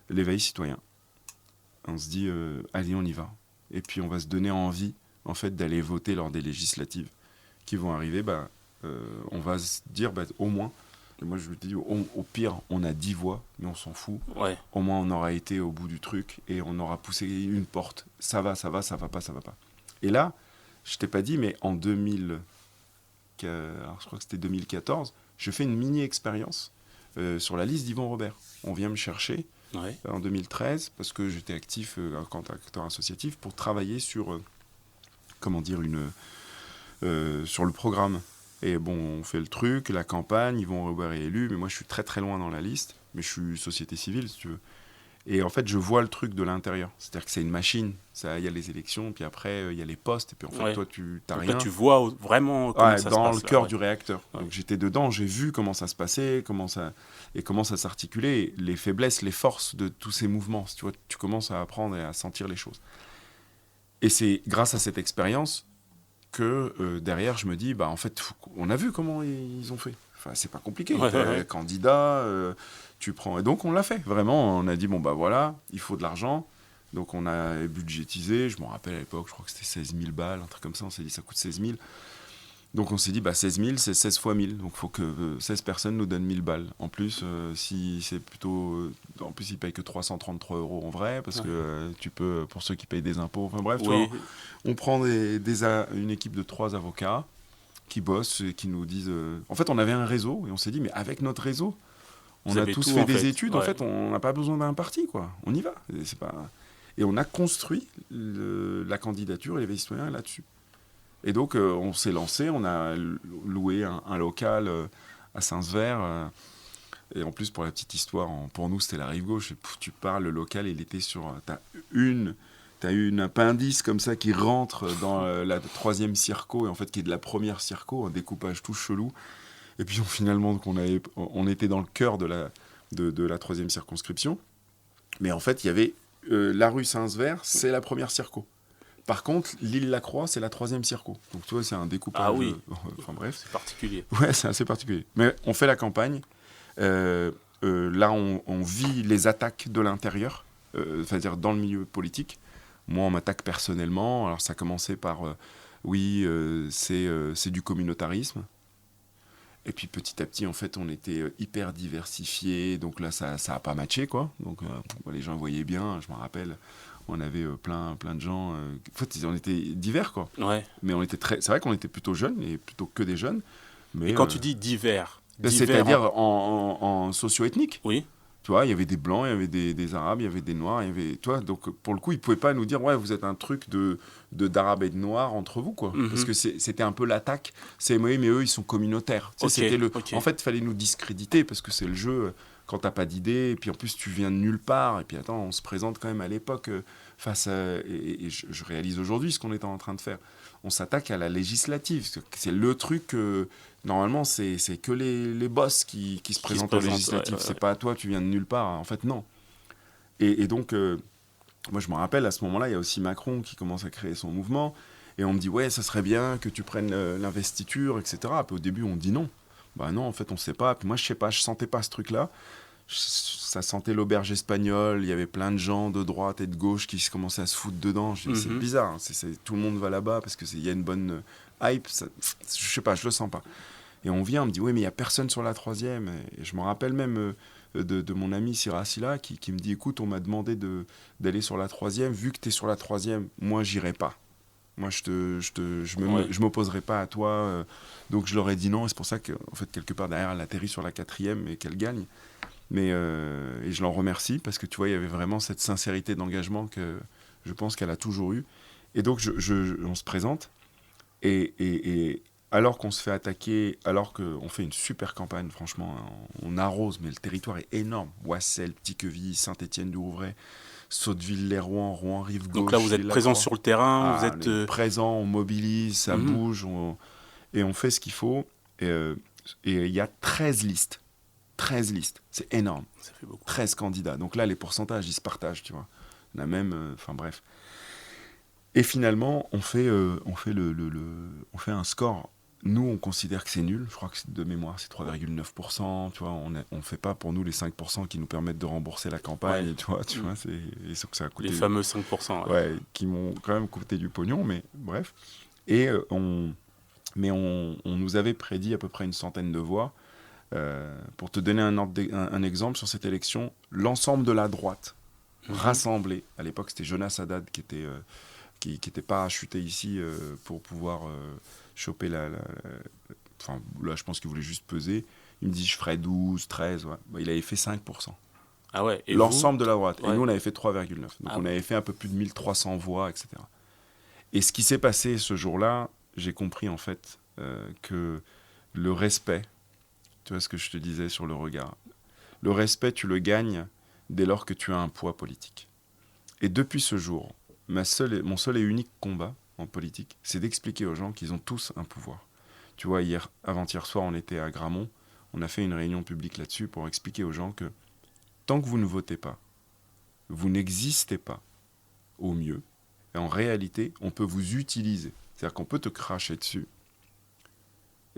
l'éveil citoyen. On se dit allez, on y va. Et puis on va se donner envie en fait d'aller voter lors des législatives qui vont arriver, on va se dire, au moins, et moi je me dis, au pire, on a 10 voix, mais on s'en fout. Ouais. Au moins, on aura été au bout du truc et on aura poussé une porte. Ça va pas. Et là, je t'ai pas dit, mais en 2000, alors je crois que c'était 2014, je fais une mini-expérience sur la liste d'Yvon Robert. On vient me chercher en 2013 parce que j'étais actif en tant qu'acteur associatif pour travailler sur, sur le programme. Et bon, on fait le truc, la campagne, Yvon Robert est élu, mais moi je suis très très loin dans la liste, mais je suis société civile si tu veux. Et en fait, je vois le truc de l'intérieur. C'est-à-dire que c'est une machine. Il y a les élections, puis après, il y a les postes, et puis en fait, toi, tu n'as rien. Là, tu vois vraiment comment ça se passe. Dans le cœur du réacteur. Ouais. Donc j'étais dedans, j'ai vu comment ça se passait, comment ça s'articulait, les faiblesses, les forces de tous ces mouvements. Tu vois, tu commences à apprendre et à sentir les choses. Et c'est grâce à cette expérience que derrière, je me dis, en fait, on a vu comment ils ont fait. Enfin, c'est pas compliqué. Candidat, tu prends. Et donc, on l'a fait. Vraiment, on a dit, voilà, il faut de l'argent. Donc, on a budgétisé. Je me rappelle à l'époque, je crois que c'était 16 000 balles, un truc comme ça. On s'est dit, ça coûte 16 000. Donc, on s'est dit, 16 000, c'est 16 fois 1000. Donc, il faut que 16 personnes nous donnent 1000 balles. En plus, si c'est plutôt. En plus, ils payent que 333 € en vrai, parce que tu peux, pour ceux qui payent des impôts. Enfin, bref, tu vois, on prend une équipe de 3 avocats qui bossent et qui nous disent... En fait, on avait un réseau et on s'est dit, mais avec notre réseau, on a tous fait des études. En fait, on n'a pas besoin d'un parti, quoi. On y va. Et on a construit la candidature et les citoyens là-dessus. Et donc, on s'est lancé. On a loué un local à Saint-Sever. Et en plus, pour la petite histoire, pour nous, c'était la rive gauche. Tu parles, le local, il était sur... T'as une appendice comme ça qui rentre dans la troisième circo, et en fait qui est de la première circo, un découpage tout chelou. Et puis finalement, on était dans le cœur de la troisième circonscription. Mais en fait, il y avait la rue Saint-Sever, c'est la première circo. Par contre, l'île Lacroix, c'est la troisième circo. Donc tu vois, c'est un découpage. Ah oui. Enfin bref. C'est particulier. Ouais, c'est assez particulier. Mais on fait la campagne. Là, on vit les attaques de l'intérieur, c'est-à-dire dans le milieu politique. Moi, on m'attaque personnellement. Alors, ça a commencé par c'est du communautarisme. Et puis, petit à petit, en fait, on était hyper diversifiés. Donc là, ça n'a pas matché, quoi. Donc, les gens voyaient bien. Je me rappelle, on avait plein de gens. En fait, on était divers, quoi. Ouais. Mais c'est vrai qu'on était plutôt jeunes, et plutôt que des jeunes. Mais, et quand tu dis divers c'est-à-dire en socio-ethnique. Oui. Tu vois, il y avait des blancs, il y avait des arabes, il y avait des noirs, donc pour le coup, ils ne pouvaient pas nous dire, ouais, vous êtes un truc d'arabes et de noirs entre vous, quoi. Parce que c'était un peu l'attaque. C'est, oui, mais eux, ils sont communautaires. En fait, il fallait nous discréditer, parce que c'est le jeu, quand tu n'as pas d'idée, et puis en plus, tu viens de nulle part, et puis attends, on se présente quand même à l'époque face à... Et je réalise aujourd'hui ce qu'on était en train de faire. On s'attaque à la législative. C'est le truc... Normalement, c'est que les boss qui se présentent aux législatives. C'est pas à toi, tu viens de nulle part. En fait, non. Et donc, moi, je me rappelle, à ce moment-là, il y a aussi Macron qui commence à créer son mouvement. Et on me dit, ouais, ça serait bien que tu prennes l'investiture, etc. Puis au début, on dit non. Non, en fait, on ne sait pas. Puis moi, je sais pas, je sentais pas ce truc-là. Ça sentait l'auberge espagnole. Il y avait plein de gens de droite et de gauche qui commençaient à se foutre dedans. Je dis, c'est bizarre. Tout le monde va là-bas parce qu'il y a une bonne hype. Je sais pas, je le sens pas. Et on vient, on me dit, oui, mais il n'y a personne sur la troisième. Et je me rappelle même de mon ami Siracila qui me dit, écoute, on m'a demandé d'aller sur la troisième. Vu que tu es sur la troisième, moi, j'irai pas. Moi, je m'opposerai pas à toi. Donc, je leur ai dit non. Et c'est pour ça qu'en fait, quelque part derrière, elle atterrit sur la quatrième et qu'elle gagne. Mais et je l'en remercie parce que tu vois, il y avait vraiment cette sincérité d'engagement que je pense qu'elle a toujours eue. Et donc, on se présente. Et alors qu'on se fait attaquer, alors qu'on fait une super campagne, franchement, on arrose, mais le territoire est énorme. Boissel, Petit-Quevilly, Saint-Étienne-du-Rouvray, Sotteville-les-Rouen, Rouen-Rive-Gauche. Donc là, vous êtes présent sur le terrain, vous êtes... On est présent, on mobilise, ça bouge, et on fait ce qu'il faut. Et il y a 13 listes. 13 listes, c'est énorme. Ça fait beaucoup. 13 candidats. Donc là, les pourcentages, ils se partagent, tu vois. On a même... Enfin, bref. Et finalement, on fait un score. Nous, on considère que c'est nul. Je crois que de mémoire, c'est 3,9%. Tu vois, on fait pas pour nous les 5% qui nous permettent de rembourser la campagne. Ouais. Tu vois, que ça a coûté... Les fameux 5%. Ouais, qui m'ont quand même coûté du pognon, mais bref. Et Mais on nous avait prédit à peu près une centaine de voix. Pour te donner un exemple, sur cette élection, l'ensemble de la droite rassemblée, à l'époque c'était Jonas Haddad qui était parachuté ici pour pouvoir choper enfin là je pense qu'il voulait juste peser. Il me dit je ferai 12, 13, ouais. Bah, il avait fait 5%. Ah ouais, et L'ensemble de la droite. Ouais. Et nous on avait fait 3,9. Donc on avait fait un peu plus de 1300 voix, etc. Et ce qui s'est passé ce jour-là, j'ai compris en fait que le respect, tu vois ce que je te disais sur le regard, le respect tu le gagnes dès lors que tu as un poids politique. Et depuis ce jour, mon seul et unique combat en politique, c'est d'expliquer aux gens qu'ils ont tous un pouvoir. Tu vois, avant-hier soir, on était à Grammont, on a fait une réunion publique là-dessus pour expliquer aux gens que tant que vous ne votez pas, vous n'existez pas au mieux. Et en réalité, on peut vous utiliser. C'est-à-dire qu'on peut te cracher dessus.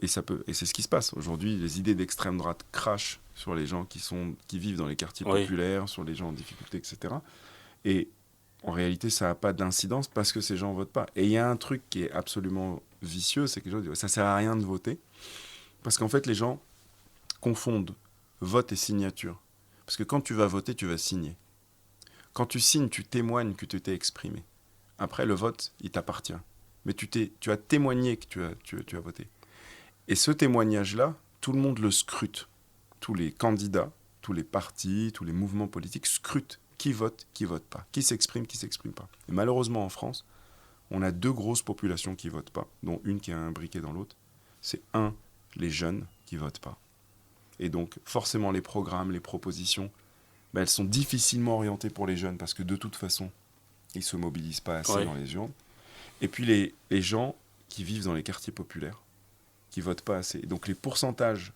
Et c'est ce qui se passe. Aujourd'hui, les idées d'extrême droite crachent sur les gens qui vivent dans les quartiers populaires, sur les gens en difficulté, etc. Et en réalité, ça n'a pas d'incidence parce que ces gens ne votent pas. Et il y a un truc qui est absolument vicieux, c'est que les gens disent ça ne sert à rien de voter. Parce qu'en fait, les gens confondent vote et signature. Parce que quand tu vas voter, tu vas signer. Quand tu signes, tu témoignes que tu t'es exprimé. Après, le vote, il t'appartient. Mais tu as témoigné que tu as voté. Et ce témoignage-là, tout le monde le scrute. Tous les candidats, tous les partis, tous les mouvements politiques scrutent qui vote pas, qui s'exprime pas. Et malheureusement, en France, on a deux grosses populations qui votent pas, dont une qui a un briquet dans l'autre. C'est les jeunes qui votent pas. Et donc, forcément, les programmes, les propositions, elles sont difficilement orientées pour les jeunes parce que de toute façon, ils se mobilisent pas assez dans les urnes. Et puis, les gens qui vivent dans les quartiers populaires, qui votent pas assez. Et donc, les pourcentages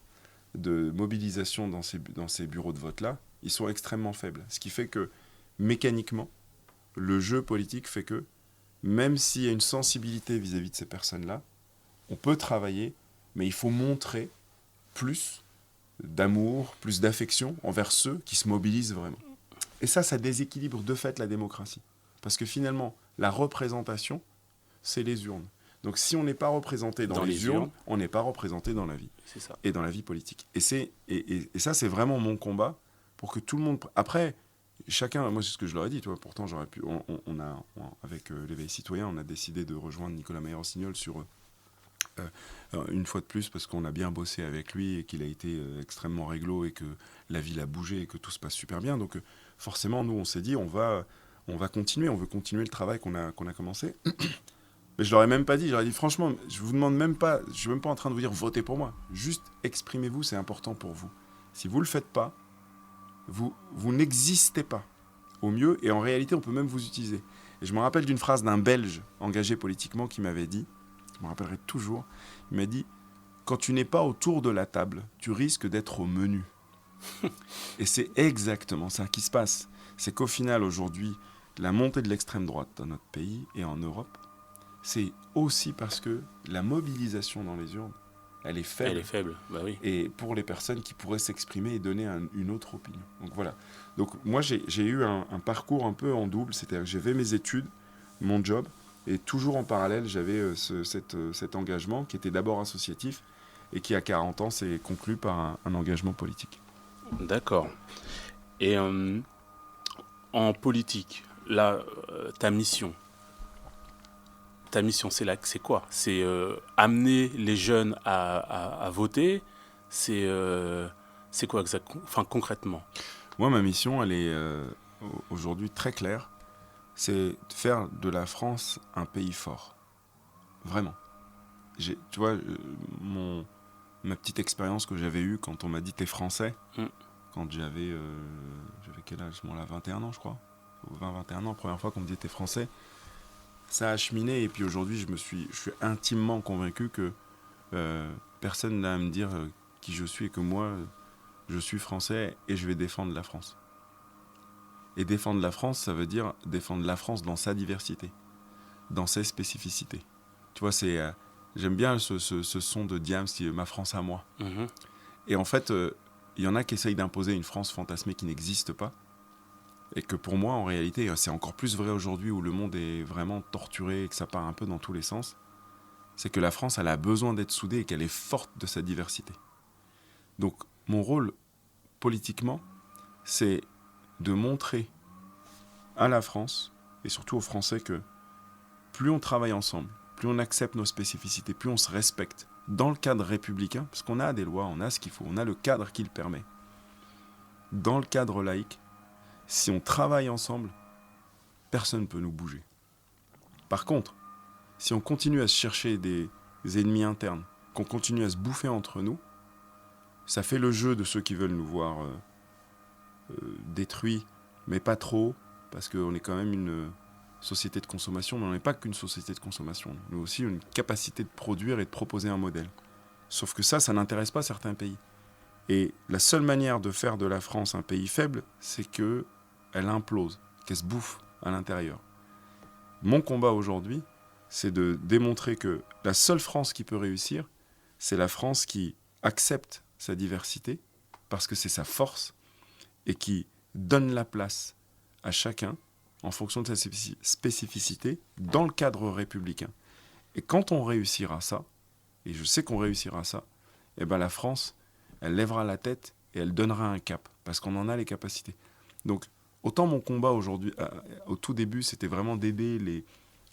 de mobilisation dans ces bureaux de vote-là, ils sont extrêmement faibles. Ce qui fait que, mécaniquement, le jeu politique fait que, même s'il y a une sensibilité vis-à-vis de ces personnes-là, on peut travailler, mais il faut montrer plus d'amour, plus d'affection envers ceux qui se mobilisent vraiment. Et ça déséquilibre de fait la démocratie. Parce que finalement, la représentation, c'est les urnes. Donc si on n'est pas représenté dans les urnes, on n'est pas représenté dans la vie. C'est ça. Et dans la vie politique. Et ça, c'est vraiment mon combat pour que tout le monde... Après, chacun... Moi, c'est ce que je leur ai dit. Toi, pourtant, j'aurais pu... avec l'éveil citoyen, on a décidé de rejoindre Nicolas Meyer-Rossignol sur... une fois de plus, parce qu'on a bien bossé avec lui et qu'il a été extrêmement réglo et que la ville a bougé et que tout se passe super bien. Donc, forcément, nous, on s'est dit, on va continuer. On veut continuer le travail qu'on a commencé. Mais je leur ai même pas dit, j'aurais dit franchement, je vous demande même pas, je suis même pas en train de vous dire votez pour moi. Juste exprimez-vous, c'est important pour vous. Si vous le faites pas, vous n'existez pas au mieux et en réalité on peut même vous utiliser. Et je me rappelle d'une phrase d'un Belge engagé politiquement qui m'avait dit, je me rappellerai toujours, il m'a dit quand tu n'es pas autour de la table, tu risques d'être au menu. Et c'est exactement ça qui se passe. C'est qu'au final aujourd'hui, la montée de l'extrême droite dans notre pays et en Europe, c'est aussi parce que la mobilisation dans les urnes, elle est faible. Elle est faible, bah oui. Et pour les personnes qui pourraient s'exprimer et donner une autre opinion. Donc voilà. Donc moi, j'ai eu un parcours un peu en double. C'est-à-dire que j'ai fait mes études, mon job, et toujours en parallèle, j'avais cet engagement qui était d'abord associatif et qui, à 40 ans, s'est conclu par un engagement politique. D'accord. Et en politique, là, ta mission, c'est quoi? C'est amener les jeunes à voter? C'est quoi exactement? Enfin, concrètement? Moi, ma mission, elle est aujourd'hui très claire. C'est de faire de la France un pays fort. Vraiment. Tu vois, ma petite expérience que j'avais eue quand on m'a dit t'es français, quand j'avais quel âge? Bon, là, 21 ans, je crois. 20-21 ans, première fois qu'on me dit t'es français. Ça a cheminé et puis aujourd'hui je suis intimement convaincu que personne n'a à me dire qui je suis et que moi je suis français et je vais défendre la France. Et défendre la France, ça veut dire défendre la France dans sa diversité, dans ses spécificités. Tu vois, j'aime bien ce son de Diams, ma France à moi. Mm-hmm. Et en fait, il y en a qui essayent d'imposer une France fantasmée qui n'existe pas. Et que pour moi, en réalité, c'est encore plus vrai aujourd'hui où le monde est vraiment torturé et que ça part un peu dans tous les sens. c'est que la France, elle a besoin d'être soudée et qu'elle est forte de sa diversité. Donc, mon rôle, politiquement, c'est de montrer à la France, et surtout aux Français, que plus on travaille ensemble, plus on accepte nos spécificités, plus on se respecte dans le cadre républicain, parce qu'on a des lois, on a ce qu'il faut, on a le cadre qui le permet. Dans le cadre laïque, si on travaille ensemble, personne ne peut nous bouger. Par contre, si on continue à se chercher des ennemis internes, qu'on continue à se bouffer entre nous, ça fait le jeu de ceux qui veulent nous voir détruits, mais pas trop, parce qu'on est quand même une société de consommation, mais on n'est pas qu'une société de consommation. Nous aussi, une capacité de produire et de proposer un modèle. Sauf que ça n'intéresse pas certains pays. Et la seule manière de faire de la France un pays faible, c'est qu'elle implose, qu'elle se bouffe à l'intérieur. Mon combat aujourd'hui, c'est de démontrer que la seule France qui peut réussir, c'est la France qui accepte sa diversité, parce que c'est sa force, et qui donne la place à chacun en fonction de sa spécificité dans le cadre républicain. Et quand on réussira ça, et je sais qu'on réussira ça, eh ben la France, elle lèvera la tête et elle donnera un cap, parce qu'on en a les capacités. Donc, autant mon combat aujourd'hui, au tout début, c'était vraiment d'aider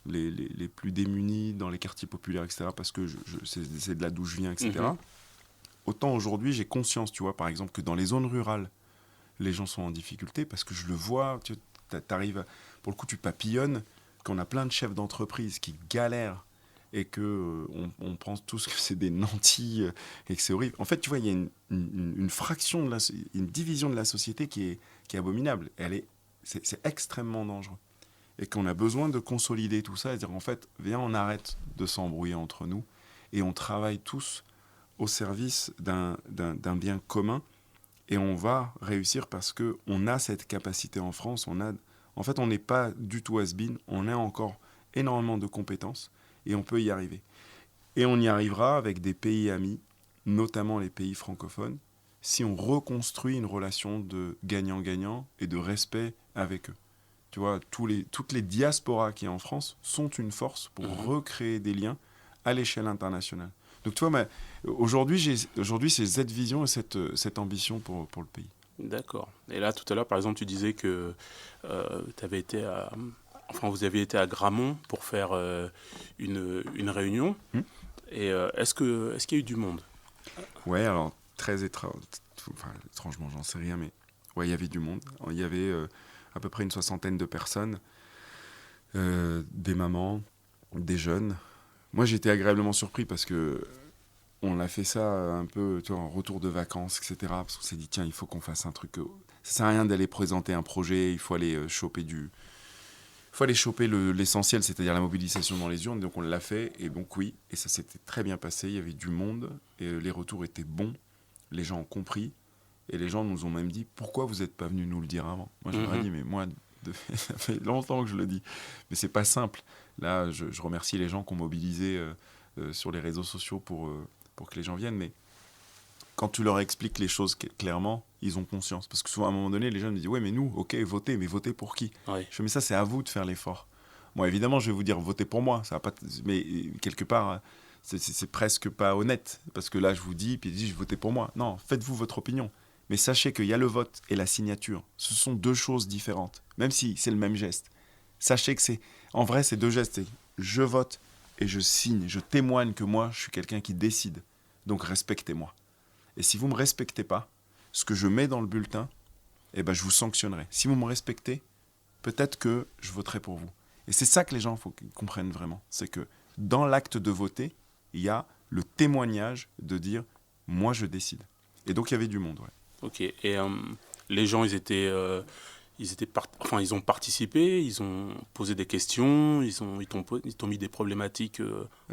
les plus démunis dans les quartiers populaires, etc., parce que c'est de là d'où je viens, etc. Autant aujourd'hui, j'ai conscience, tu vois, par exemple, que dans les zones rurales, les gens sont en difficulté, parce que je le vois, tu arrives, pour le coup, tu papillonnes, qu'on a plein de chefs d'entreprise qui galèrent, et qu'on pense tous que c'est des nantis, et que c'est horrible. En fait, tu vois, il y a une fraction, une division de la société qui est abominable. C'est extrêmement dangereux. Et qu'on a besoin de consolider tout ça, et dire, en fait, viens, on arrête de s'embrouiller entre nous, et on travaille tous au service d'un bien commun, et on va réussir parce qu'on a cette capacité en France. En fait, on n'est pas du tout has-been, on a encore énormément de compétences, et on peut y arriver. Et on y arrivera avec des pays amis, notamment les pays francophones, si on reconstruit une relation de gagnant-gagnant et de respect avec eux. Tu vois, toutes les diasporas qui y a en France sont une force pour recréer des liens à l'échelle internationale. Donc tu vois, aujourd'hui, c'est cette vision et cette ambition pour le pays. D'accord. Et là, tout à l'heure, par exemple, tu disais que vous aviez été à Gramont pour faire une réunion. Et est-ce qu'il y a eu du monde? Ouais, alors très étrangement, j'en sais rien, mais ouais, il y avait du monde. Il y avait à peu près une 60aine de personnes, des mamans, des jeunes. Moi, j'étais agréablement surpris parce que on a fait ça un peu, tu vois, en retour de vacances, etc. Parce qu'on s'est dit, tiens, il faut qu'on fasse un truc. Ça sert à rien d'aller présenter un projet, il faut aller choper l'essentiel, c'est-à-dire la mobilisation dans les urnes. Donc on l'a fait, et donc oui, et ça s'était très bien passé. Il y avait du monde, et les retours étaient bons. Les gens ont compris, et les gens nous ont même dit, pourquoi vous n'êtes pas venus nous le dire avant? Moi, je leur ai dit, mais moi, ça fait longtemps que je le dis. Mais c'est pas simple. Là, je remercie les gens qui ont mobilisé sur les réseaux sociaux pour que les gens viennent, mais quand tu leur expliques les choses clairement, ils ont conscience. Parce que souvent, à un moment donné, les gens me disent « Ouais, mais nous, ok, votez, mais votez pour qui ?» Oui. Je fais « Mais ça, c'est à vous de faire l'effort. » Moi, évidemment, je vais vous dire « Votez pour moi. » Ça va pas mais quelque part, c'est presque pas honnête. Parce que là, je vous dis, puis je dis « Votez pour moi. » Non, faites-vous votre opinion. Mais sachez qu'il y a le vote et la signature. Ce sont deux choses différentes. Même si c'est le même geste. Sachez que en vrai, c'est deux gestes. Je vote et je signe. Je témoigne que moi, je suis quelqu'un qui décide. Donc respectez-moi. Et si vous ne me respectez pas, ce que je mets dans le bulletin, eh ben, je vous sanctionnerai. Si vous me respectez, peut-être que je voterai pour vous. Et c'est ça que les gens faut qu'ils comprennent vraiment. C'est que dans l'acte de voter, il y a le témoignage de dire « moi je décide ». Et donc il y avait du monde. Ouais. Ok. Et les gens, ils ont participé, ils ont posé des questions, ils t'ont mis des problématiques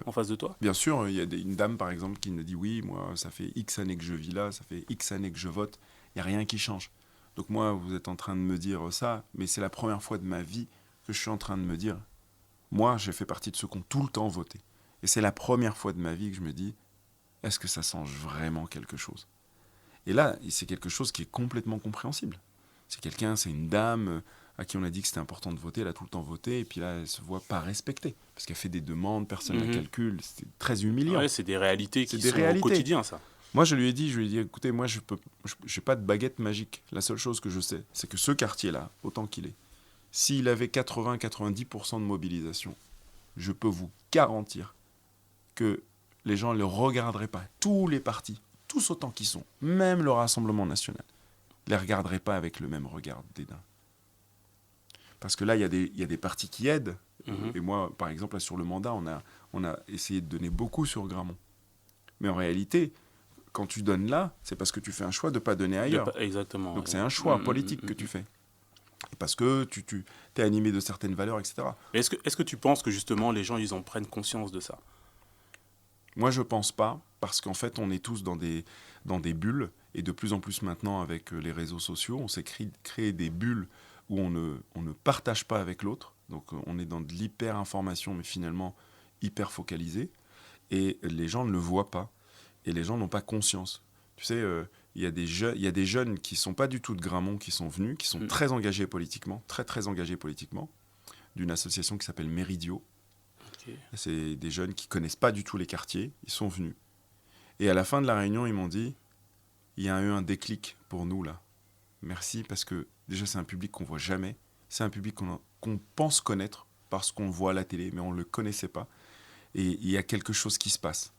en face de toi? Bien sûr, il y a une dame par exemple qui me dit oui, moi ça fait X années que je vis là, ça fait X années que je vote, il n'y a rien qui change. Donc moi, vous êtes en train de me dire ça, mais c'est la première fois de ma vie que je suis en train de me dire, moi j'ai fait partie de ceux qui ont tout le temps voté. Et c'est la première fois de ma vie que je me dis, est-ce que ça change vraiment quelque chose? Et là, c'est quelque chose qui est complètement compréhensible. C'est une dame à qui on a dit que c'était important de voter, elle a tout le temps voté, et puis là, elle se voit pas respectée, parce qu'elle fait des demandes, personne ne la calcule, c'est très humiliant. Ouais, c'est des réalités C'est qui des sont réalités. au quotidien, ça. Moi, je lui ai dit, écoutez, moi, je n'ai pas de baguette magique. La seule chose que je sais, c'est que ce quartier-là, autant qu'il est, s'il avait 80-90% de mobilisation, je peux vous garantir que les gens ne le regarderaient pas. Tous les partis, tous autant qu'ils sont, même le Rassemblement national, ne les regarderaient pas avec le même regard de dédain. Parce que là, il y a des partis qui aident. Et moi, par exemple, là, sur le mandat, on a essayé de donner beaucoup sur Gramont. Mais en réalité, quand tu donnes là, c'est parce que tu fais un choix de ne pas donner ailleurs. Exactement. Donc c'est un choix politique que tu fais. Et parce que tu es animé de certaines valeurs, etc. Mais est-ce que tu penses que justement les gens, ils en prennent conscience de ça? Moi, je pense pas, parce qu'en fait, on est tous dans des bulles. Et de plus en plus maintenant, avec les réseaux sociaux, on s'est créé des bulles où on ne partage pas avec l'autre. Donc on est dans de l'hyper-information, mais finalement hyper focalisé. Et les gens ne le voient pas. Et les gens n'ont pas conscience. Tu sais, il y a des jeunes qui ne sont pas du tout de Gramont, qui sont venus, qui sont très engagés politiquement, très engagés politiquement, d'une association qui s'appelle Méridio. Okay. C'est des jeunes qui ne connaissent pas du tout les quartiers, ils sont venus. Et à la fin de la réunion, ils m'ont dit, il y a eu un déclic pour nous là. Merci, parce que déjà c'est un public qu'on ne voit jamais, c'est un public qu'on pense connaître parce qu'on le voit à la télé, mais on ne le connaissait pas. Et il y a quelque chose qui se passe.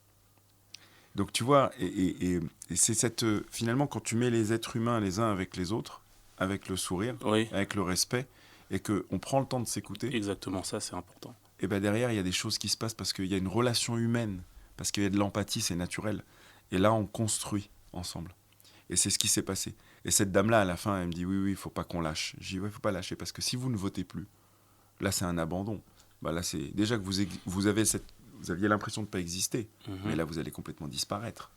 Donc tu vois, et c'est finalement, quand tu mets les êtres humains les uns avec les autres, avec le sourire, avec le respect, et qu'on prend le temps de s'écouter. Exactement, ça c'est important. Et bien derrière, il y a des choses qui se passent parce qu'il y a une relation humaine, parce qu'il y a de l'empathie, c'est naturel. Et là, on construit ensemble. Et c'est ce qui s'est passé. Et cette dame-là, à la fin, elle me dit, oui, il ne faut pas qu'on lâche. Je dis, oui, il ne faut pas lâcher, parce que si vous ne votez plus, là, c'est un abandon. Bah, là, c'est déjà que vous aviez l'impression de ne pas exister, mais là, vous allez complètement disparaître.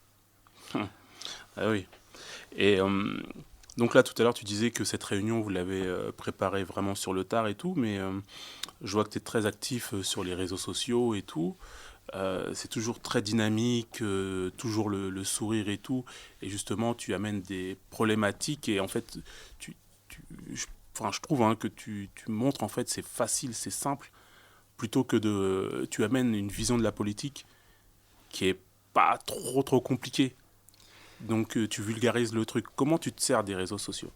Ah oui. Et donc là, tout à l'heure, tu disais que cette réunion, vous l'avez préparée vraiment sur le tard et tout, mais je vois que tu es très actif sur les réseaux sociaux et tout. C'est toujours très dynamique, toujours le sourire et tout. Et justement, tu amènes des problématiques et en fait, je trouve que tu montres en fait c'est facile, c'est simple, plutôt que tu amènes une vision de la politique qui est pas trop compliquée. Donc tu vulgarises le truc. Comment tu te sers des réseaux sociaux?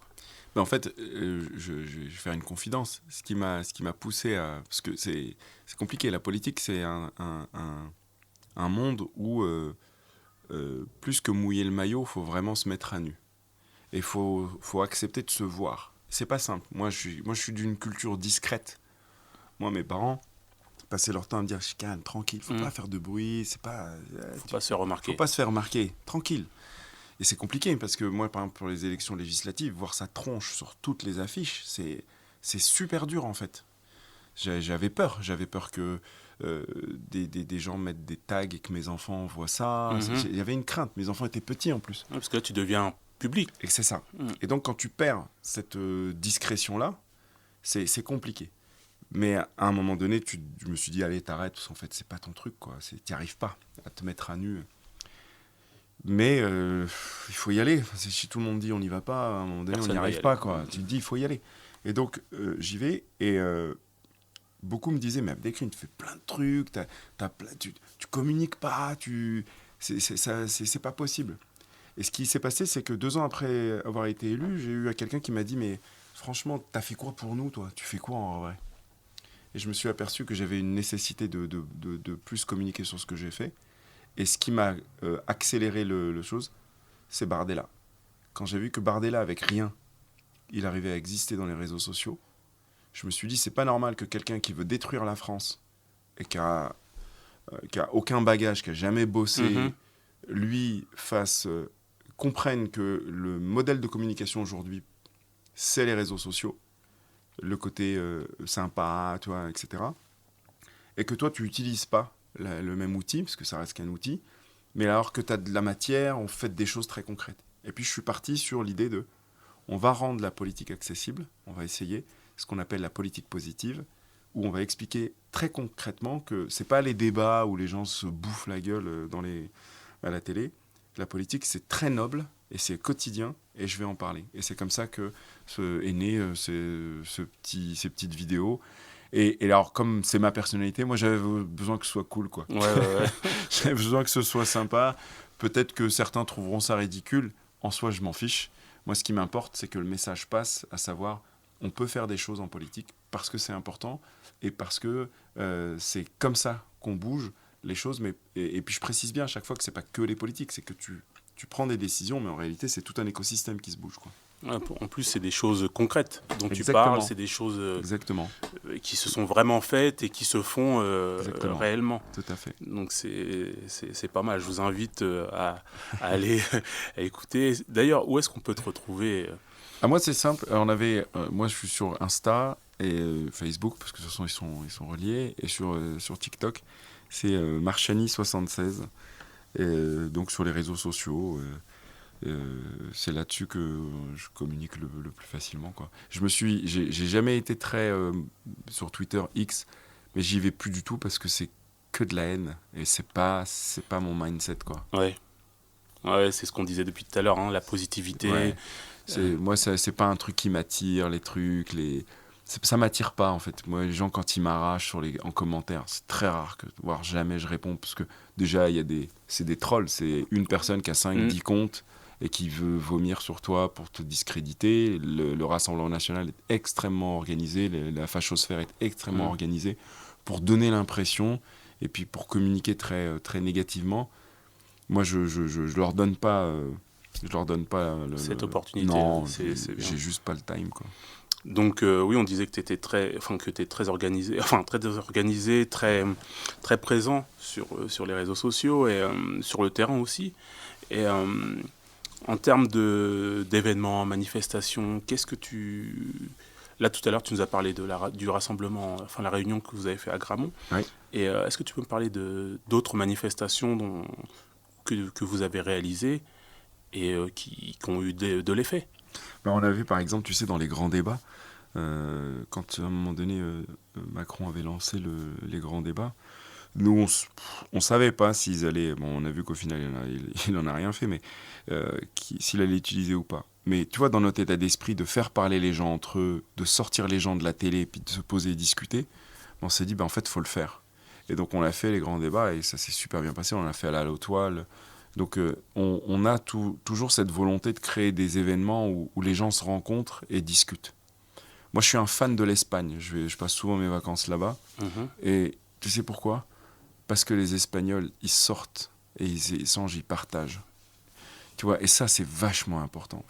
En fait, je vais faire une confidence. Ce qui m'a poussé à... Parce que c'est compliqué. La politique, c'est un monde où, plus que mouiller le maillot, il faut vraiment se mettre à nu. Et il faut accepter de se voir. C'est pas simple. Moi, je suis d'une culture discrète. Moi, mes parents passaient leur temps à me dire, chicane, tranquille, faut pas faire de bruit, c'est pas... faut pas se faire remarquer. Faut pas se faire remarquer, tranquille. Et c'est compliqué parce que moi, par exemple, pour les élections législatives, voir sa tronche sur toutes les affiches, c'est super dur en fait. J'avais peur que des gens mettent des tags et que mes enfants voient ça. Il y avait une crainte, mes enfants étaient petits en plus. Parce que là, tu deviens public. Et c'est ça. Et donc, quand tu perds cette discrétion-là, c'est compliqué. Mais à un moment donné, je me suis dit, allez, t'arrêtes, parce qu'en fait, c'est pas ton truc, quoi. T'y arrives pas à te mettre à nu. Mais il faut y aller. Si tout le monde dit on n'y va pas, à un moment donné, on n'y arrive pas, quoi. Tu te dis, il faut y aller. Et donc, j'y vais. Et beaucoup me disaient, mais Abdelkrim, tu fais plein de trucs, tu communiques pas, c'est pas possible. Et ce qui s'est passé, c'est que 2 ans après avoir été élu, j'ai eu quelqu'un qui m'a dit, mais franchement, t'as fait quoi pour nous, toi? Tu fais quoi en vrai? Et je me suis aperçu que j'avais une nécessité de plus communiquer sur ce que j'ai fait. Et ce qui m'a accéléré le chose, c'est Bardella. Quand j'ai vu que Bardella, avec rien, il arrivait à exister dans les réseaux sociaux, je me suis dit, c'est pas normal que quelqu'un qui veut détruire la France et qui a aucun bagage, qui a jamais bossé, lui comprenne que le modèle de communication aujourd'hui, c'est les réseaux sociaux, le côté sympa, tu vois, etc. Et que toi, tu n'utilises pas le même outil, parce que ça reste qu'un outil, mais alors que tu as de la matière, on fait des choses très concrètes. Et puis je suis parti sur l'idée on va rendre la politique accessible, on va essayer ce qu'on appelle la politique positive, où on va expliquer très concrètement que c'est pas les débats où les gens se bouffent la gueule à la télé. La politique, c'est très noble, et c'est quotidien, et je vais en parler. Et c'est comme ça que est né ces petites vidéos. Et alors, comme c'est ma personnalité, moi, j'avais besoin que ce soit cool, quoi. Ouais. J'avais besoin que ce soit sympa. Peut-être que certains trouveront ça ridicule. En soi, je m'en fiche. Moi, ce qui m'importe, c'est que le message passe, à savoir, on peut faire des choses en politique parce que c'est important et parce que c'est comme ça qu'on bouge les choses. Et puis, je précise bien à chaque fois que c'est pas que les politiques, c'est que tu prends des décisions, mais en réalité, c'est tout un écosystème qui se bouge, quoi. Ouais, en plus, c'est des choses concrètes dont tu Exactement. parles, c'est des choses Exactement. Qui se sont vraiment faites et qui se font réellement. Tout à fait. Donc c'est pas mal. Je vous invite à aller à écouter. D'ailleurs, où est-ce qu'on peut te retrouver Moi, c'est simple. Moi, je suis sur Insta et Facebook, parce que de toute façon, ils sont reliés. Et sur TikTok, c'est Marchani76. Donc, sur les réseaux sociaux, c'est là-dessus que je communique le plus facilement, quoi. J'ai jamais été très sur Twitter X, mais j'y vais plus du tout parce que c'est que de la haine. Et c'est pas mon mindset, quoi. Ouais, c'est ce qu'on disait depuis tout à l'heure, hein, la positivité. Ouais. Moi, c'est pas un truc qui m'attire, les trucs, ça m'attire pas, en fait. Moi, les gens, quand ils m'arrachent en commentaire, c'est très rare, voire jamais je réponds, parce que déjà, c'est des trolls. C'est une personne qui a 5-10 comptes et qui veut vomir sur toi pour te discréditer. Le Rassemblement national est extrêmement organisé, la fachosphère est extrêmement organisée pour donner l'impression, et puis pour communiquer très, très négativement. Moi, je leur donne pas... cette opportunité. Non, j'ai juste pas le time, quoi. Donc oui, on disait que tu étais très organisé, très désorganisé, très présent sur les réseaux sociaux et sur le terrain aussi. Et en termes d'événements, manifestations, qu'est-ce que tu... Là, tout à l'heure, tu nous as parlé du rassemblement, la réunion que vous avez fait à Gramont. Oui. Et est-ce que tu peux me parler d'autres manifestations que vous avez réalisées et qui ont eu de l'effet? On a vu, par exemple, tu sais, dans les grands débats, quand à un moment donné, Macron avait lancé les grands débats, nous, on savait pas s'ils allaient... Bon, on a vu qu'au final, il en a rien fait, mais s'il allait l'utiliser ou pas. Mais tu vois, dans notre état d'esprit, de faire parler les gens entre eux, de sortir les gens de la télé, puis de se poser et discuter, on s'est dit, en fait, il faut le faire. Et donc, on a fait les grands débats, et ça s'est super bien passé. On l'a fait à la Lautoile. Donc, on a toujours cette volonté de créer des événements où les gens se rencontrent et discutent. Moi, je suis un fan de l'Espagne. Je passe souvent mes vacances là-bas. Et tu sais pourquoi ? Parce que les Espagnols, ils sortent et ils échangent, ils partagent. Tu vois, et ça, c'est vachement important.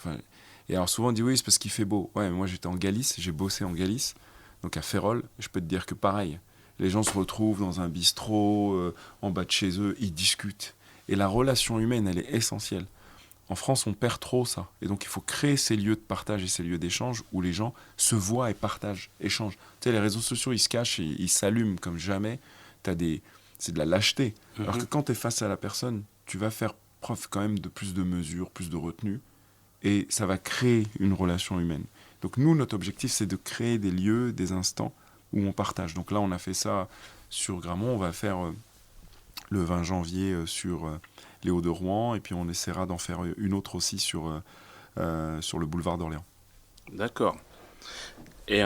Et alors, souvent, on dit oui, c'est parce qu'il fait beau. Ouais, mais moi, j'étais en Galice, j'ai bossé en Galice, donc à Ferrol. Je peux te dire que pareil, les gens se retrouvent dans un bistrot, en bas de chez eux, ils discutent. Et la relation humaine, elle est essentielle. En France, on perd trop ça. Et donc, il faut créer ces lieux de partage et ces lieux d'échange où les gens se voient et partagent, échangent. Tu sais, les réseaux sociaux, ils se cachent et ils s'allument comme jamais. C'est de la lâcheté. Alors que quand tu es face à la personne, tu vas faire preuve quand même de plus de mesure, plus de retenue. Et ça va créer une relation humaine. Donc, nous, notre objectif, c'est de créer des lieux, des instants où on partage. Donc là, on a fait ça sur Gramont. On va faire... le 20 janvier sur les Hauts-de-Rouen, et puis on essaiera d'en faire une autre aussi sur le boulevard d'Orléans. D'accord. Et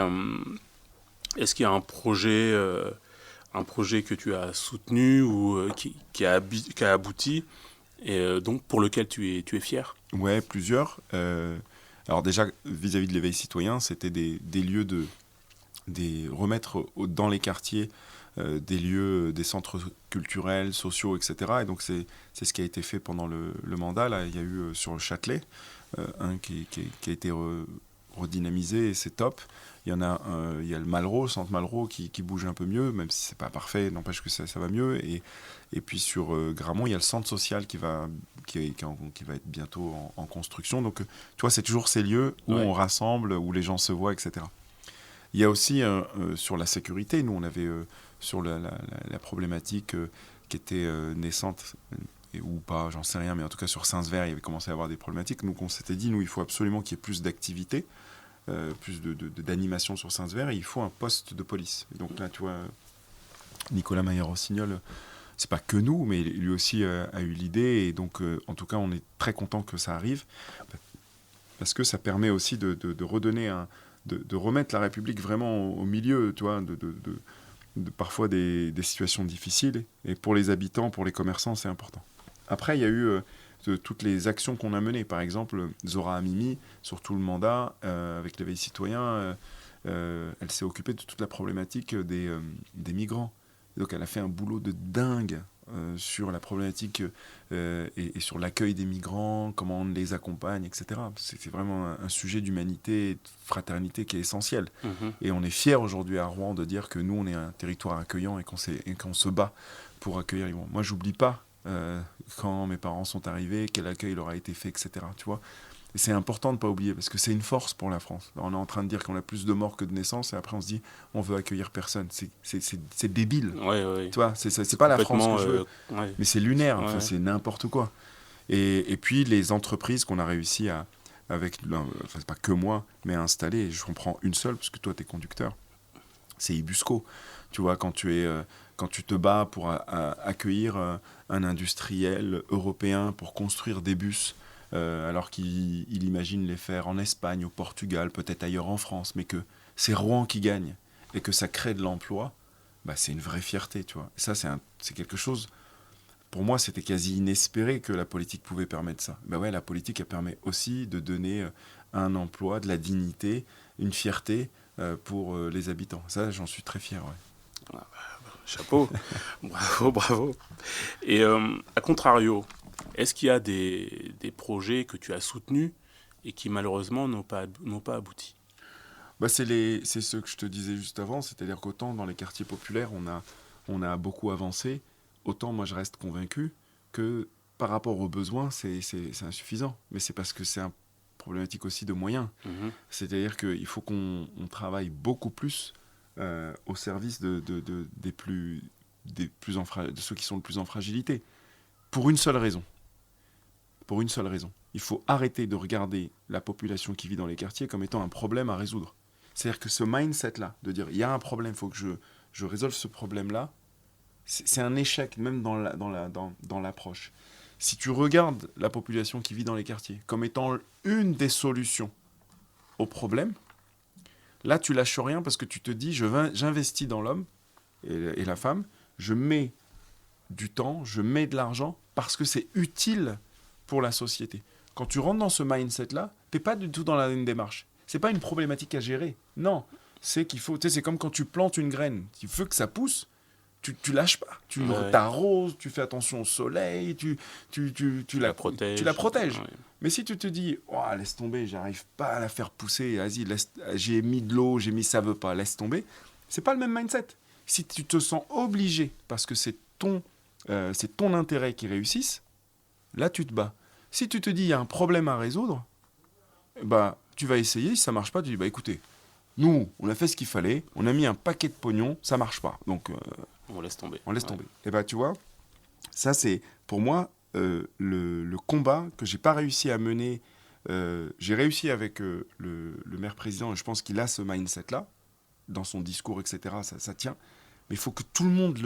est-ce qu'il y a un projet que tu as soutenu ou qui a abouti, et donc pour lequel tu es fier? Ouais, plusieurs. Alors déjà, vis-à-vis de l'éveil citoyen, c'était des lieux remettre dans les quartiers des lieux, des centres culturels, sociaux, etc. Et donc c'est ce qui a été fait pendant le mandat. Là, il y a eu sur le Châtelet un qui a été redynamisé, et c'est top. Il y a le Malraux, le centre Malraux qui bouge un peu mieux, même si c'est pas parfait, n'empêche que ça va mieux. Et puis sur Gramont, il y a le centre social qui va être bientôt en construction. Donc tu vois, c'est toujours ces lieux où on rassemble, où les gens se voient, etc. Il y a aussi sur la sécurité, nous on avait sur la problématique qui était naissante, ou pas, j'en sais rien, mais en tout cas sur Saint-Sever, il avait commencé à avoir des problématiques. Donc on s'était dit, nous il faut absolument qu'il y ait plus d'activité, plus d'animation sur Saint-Sever, et il faut un poste de police. Et donc là, tu vois, Nicolas Maillard-Rossignol c'est pas que nous, mais lui aussi a eu l'idée. Et donc, en tout cas, on est très content que ça arrive. Parce que ça permet aussi de redonner de remettre la République vraiment au milieu, tu vois, parfois des situations difficiles. Et pour les habitants, pour les commerçants, c'est important. Après, il y a eu toutes les actions qu'on a menées. Par exemple, Zora Hamimi, sur tout le mandat, avec l'éveil citoyen, elle s'est occupée de toute la problématique des migrants. Donc elle a fait un boulot de dingue sur la problématique et sur l'accueil des migrants, comment on les accompagne, etc. C'est vraiment un sujet d'humanité et de fraternité qui est essentiel. Et on est fiers aujourd'hui à Rouen de dire que nous, on est un territoire accueillant et qu'on se bat pour accueillir les migrants. Moi, j'oublie pas quand mes parents sont arrivés, quel accueil leur a été fait, etc. Tu vois. Et c'est important de ne pas oublier, parce que c'est une force pour la France. On est en train de dire qu'on a plus de morts que de naissances, et après on se dit, on veut accueillir personne. C'est débile. Ouais. Tu vois, c'est pas la France que je veux. Mais c'est lunaire, enfin, c'est n'importe quoi. Et puis les entreprises qu'on a réussi c'est pas que moi, mais à installer, je comprends une seule, parce que toi tu es conducteur, c'est Ibusco. Tu vois, quand tu te bats pour accueillir un industriel européen pour construire des bus, alors qu'il imagine les faire en Espagne, au Portugal, peut-être ailleurs en France, mais que c'est Rouen qui gagne et que ça crée de l'emploi, bah c'est une vraie fierté, tu vois. Et ça, c'est quelque chose, pour moi, c'était quasi inespéré que la politique pouvait permettre ça. Bah ouais, la politique, elle permet aussi de donner un emploi, de la dignité, une fierté pour les habitants. Ça, j'en suis très fier, ouais. Chapeau, bravo. Et à contrario, est-ce qu'il y a des projets que tu as soutenus et qui malheureusement n'ont pas abouti? Bah c'est ce que je te disais juste avant, c'est-à-dire qu'autant dans les quartiers populaires on a beaucoup avancé, autant moi je reste convaincu que par rapport aux besoins c'est insuffisant. Mais c'est parce que c'est une problématique aussi de moyens. C'est-à-dire qu'il faut qu'on travaille beaucoup plus au service de ceux qui sont le plus en fragilité. Pour une seule raison. Il faut arrêter de regarder la population qui vit dans les quartiers comme étant un problème à résoudre. C'est-à-dire que ce mindset-là, de dire il y a un problème, il faut que je résolve ce problème-là, c'est un échec même dans l'approche. Si tu regardes la population qui vit dans les quartiers comme étant une des solutions au problème, là tu lâches rien parce que tu te dis j'investis dans l'homme et la femme, je mets du temps, je mets de l'argent parce que c'est utile pour la société. Quand tu rentres dans ce mindset-là, tu n'es pas du tout dans la même démarche. C'est pas une problématique à gérer. Non, c'est qu'il faut. Tu sais, c'est comme quand tu plantes une graine. Tu veux que ça pousse, tu lâches pas. Tu t'arroses, tu fais attention au soleil, tu la protèges. Ouais. Mais si tu te dis, oh, laisse tomber, j'arrive pas à la faire pousser, vas-y, j'ai mis de l'eau, ça veut pas, laisse tomber. C'est pas le même mindset. Si tu te sens obligé parce que c'est ton intérêt qui réussisse, là tu te bats. Si tu te dis il y a un problème à résoudre, bah tu vas essayer, si ça marche pas, tu dis bah écoutez, nous on a fait ce qu'il fallait, on a mis un paquet de pognon, ça marche pas, donc on laisse tomber. Tomber. Et bah tu vois, ça c'est pour moi le combat que j'ai pas réussi à mener. J'ai réussi avec le maire président, et je pense qu'il a ce mindset là dans son discours, etc. Ça tient. Mais il faut que tout le monde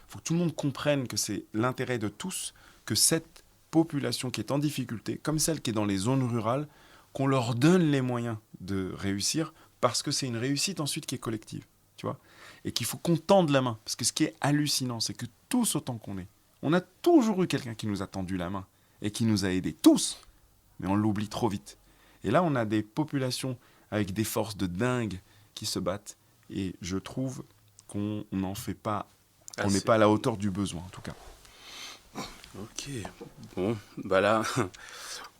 faut que tout le monde comprenne que c'est l'intérêt de tous que cette population qui est en difficulté, comme celle qui est dans les zones rurales, qu'on leur donne les moyens de réussir, parce que c'est une réussite ensuite qui est collective, tu vois, et qu'il faut qu'on tende la main. Parce que ce qui est hallucinant, c'est que tous autant qu'on est, on a toujours eu quelqu'un qui nous a tendu la main et qui nous a aidés, tous, mais on l'oublie trop vite. Et là, on a des populations avec des forces de dingue qui se battent, et je trouve qu'on n'en fait pas, on n'est pas à la hauteur du besoin, en tout cas. Ok, bon, bah là,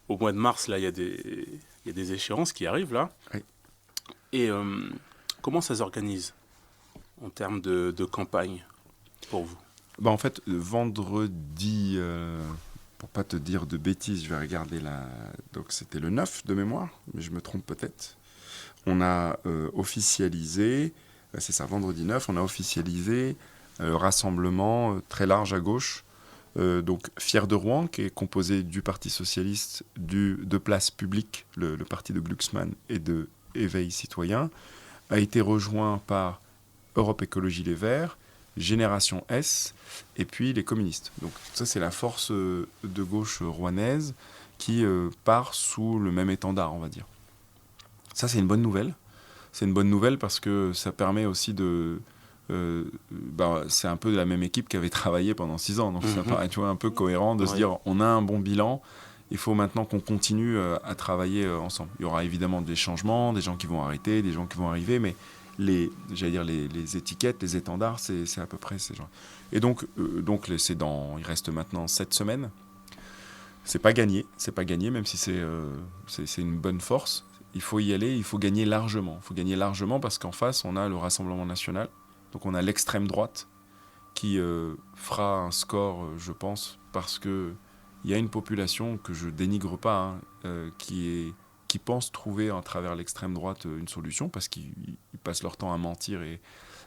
au mois de mars, là, il y a des échéances qui arrivent, là. Oui. Et comment ça s'organise en termes de campagne pour vous? Bah en fait, vendredi, pour pas te dire de bêtises, je vais regarder donc c'était le 9 de mémoire, mais je me trompe peut-être. On a officialisé, c'est ça, vendredi 9, on a officialisé le rassemblement très large à gauche. Donc Fier de Rouen, qui est composé du Parti Socialiste, de Place Publique, le parti de Glucksmann, et de Éveil Citoyen, a été rejoint par Europe Écologie Les Verts, Génération S, et puis les communistes. Donc ça, c'est la force de gauche rouennaise qui part sous le même étendard, on va dire. Ça, c'est une bonne nouvelle. C'est une bonne nouvelle parce que ça permet aussi de... c'est un peu de la même équipe qui avait travaillé pendant 6 ans. Donc ça paraît, tu vois, un peu cohérent de se dire, on a un bon bilan, il faut maintenant qu'on continue à travailler ensemble. Il y aura évidemment des changements, des gens qui vont arrêter, des gens qui vont arriver, mais les étiquettes, les étendards, c'est à peu près ces gens. Et donc il reste maintenant 7 semaines. C'est pas gagné, même si c'est une bonne force. Il faut y aller, il faut gagner largement. Il faut gagner largement parce qu'en face, on a le Rassemblement national. Donc on a l'extrême droite qui fera un score, je pense, parce qu'il y a une population que je dénigre pas, qui pense trouver à travers l'extrême droite une solution, parce qu'ils passent leur temps à mentir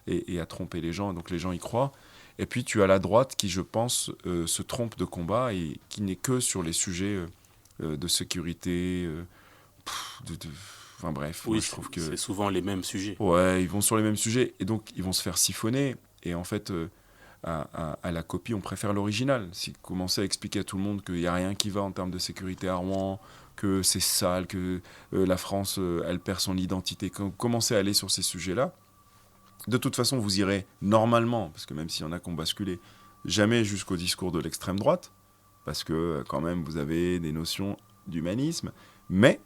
et à tromper les gens, donc les gens y croient. Et puis tu as la droite qui, je pense, se trompe de combat et qui n'est que sur les sujets de sécurité, enfin bref, Oui, moi, je trouve que c'est souvent les mêmes sujets. ouais, ils vont sur les mêmes sujets et donc ils vont se faire siphonner. Et en fait, à la copie, on préfère l'original. Si commencer à expliquer à tout le monde qu'il n'y a rien qui va en termes de sécurité à Rouen, que c'est sale, que la France, elle perd son identité, commencez à aller sur ces sujets-là. De toute façon, vous irez normalement, parce que même s'il y en a qui ont basculé, jamais jusqu'au discours de l'extrême droite, parce que quand même, vous avez des notions d'humanisme, mais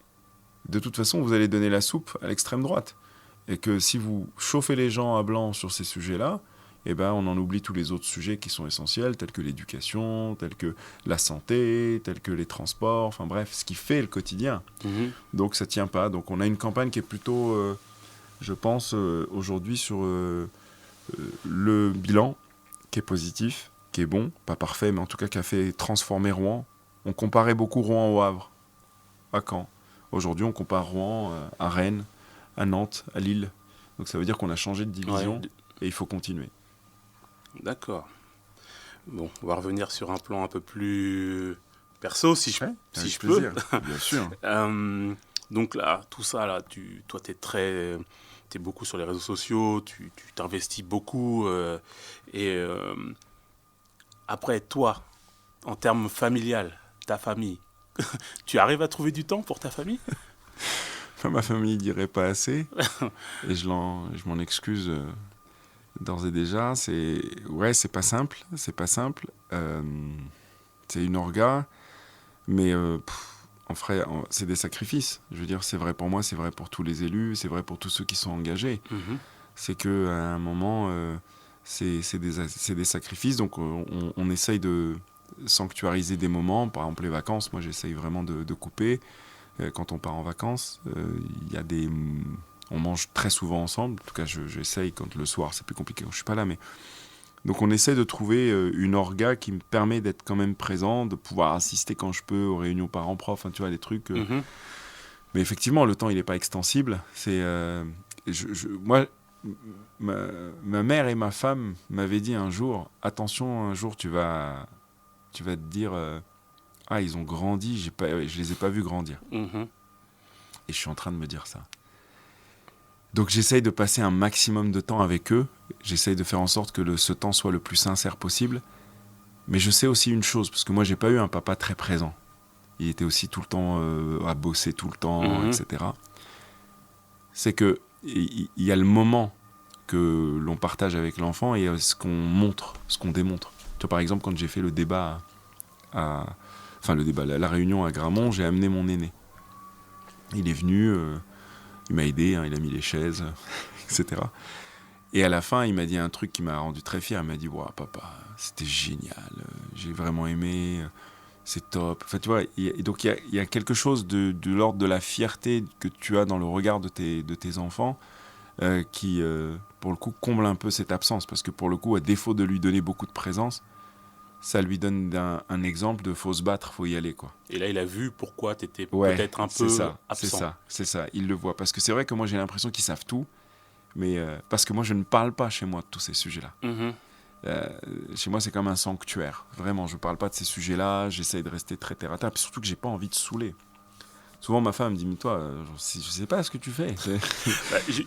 de toute façon, vous allez donner la soupe à l'extrême droite. Et que si vous chauffez les gens à blanc sur ces sujets-là, eh ben, on en oublie tous les autres sujets qui sont essentiels, tels que l'éducation, tels que la santé, tels que les transports, enfin bref, ce qui fait le quotidien. Donc ça ne tient pas. Donc on a une campagne qui est plutôt, je pense, aujourd'hui sur le bilan, qui est positif, qui est bon, pas parfait, mais en tout cas qui a fait transformer Rouen. On comparait beaucoup Rouen au Havre, à Caen. Aujourd'hui, on compare Rouen à Rennes, à Nantes, à Lille. Donc ça veut dire qu'on a changé de division et il faut continuer. D'accord. Bon, on va revenir sur un plan un peu plus perso, si je peux. Bien sûr. Donc là, tout ça, là, toi, t'es beaucoup sur les réseaux sociaux, tu t'investis beaucoup. Après, toi, en termes familial, ta famille, tu arrives à trouver du temps pour ta famille ? Enfin, ma famille dirait pas assez. Et je m'en excuse d'ores et déjà. C'est pas simple. C'est pas simple. C'est une orga. Mais c'est des sacrifices. Je veux dire, c'est vrai pour moi, c'est vrai pour tous les élus, c'est vrai pour tous ceux qui sont engagés. C'est qu'à un moment, c'est des sacrifices. Donc, on essaye de sanctuariser des moments. Par exemple, les vacances, moi, j'essaye vraiment de couper. Quand on part en vacances, on mange très souvent ensemble. En tout cas, j'essaye. Quand le soir, c'est plus compliqué quand je suis pas là. Mais donc, on essaie de trouver une orga qui me permet d'être quand même présent, de pouvoir assister quand je peux aux réunions parents-prof. Enfin, tu vois, des trucs. Mais effectivement, le temps, il n'est pas extensible. Moi, ma mère et ma femme m'avaient dit un jour, attention, un jour, tu vas te dire. Ils ont grandi, je les ai pas vus grandir. Et je suis en train de me dire ça. Donc j'essaye de passer un maximum de temps avec eux. J'essaye de faire en sorte que ce temps soit le plus sincère possible. Mais je sais aussi une chose, parce que moi, j'ai pas eu un papa très présent. Il était aussi tout le temps à bosser tout le temps, etc. C'est que il y a le moment que l'on partage avec l'enfant et ce qu'on montre, ce qu'on démontre. Tu vois, par exemple, quand j'ai fait le débat la réunion à Gramont, j'ai amené mon aîné. Il est venu, il m'a aidé, il a mis les chaises, etc. Et à la fin, il m'a dit un truc qui m'a rendu très fier. Il m'a dit, wow, papa, c'était génial, j'ai vraiment aimé, c'est top. Enfin, tu vois, donc il y a quelque chose de l'ordre de la fierté que tu as dans le regard de tes enfants qui, pour le coup, comble un peu cette absence. Parce que pour le coup, à défaut de lui donner beaucoup de présence, ça lui donne un exemple de faut se battre, faut y aller, quoi. Et là, il a vu pourquoi tu étais peut-être un peu absent. C'est ça, il le voit. Parce que c'est vrai que moi, j'ai l'impression qu'ils savent tout, mais parce que moi, je ne parle pas chez moi de tous ces sujets-là. Chez moi, c'est comme un sanctuaire. Vraiment, je ne parle pas de ces sujets-là, j'essaye de rester très terre à terre, puis surtout que je n'ai pas envie de saouler. Souvent, ma femme me dit, mais toi, je sais pas ce que tu fais.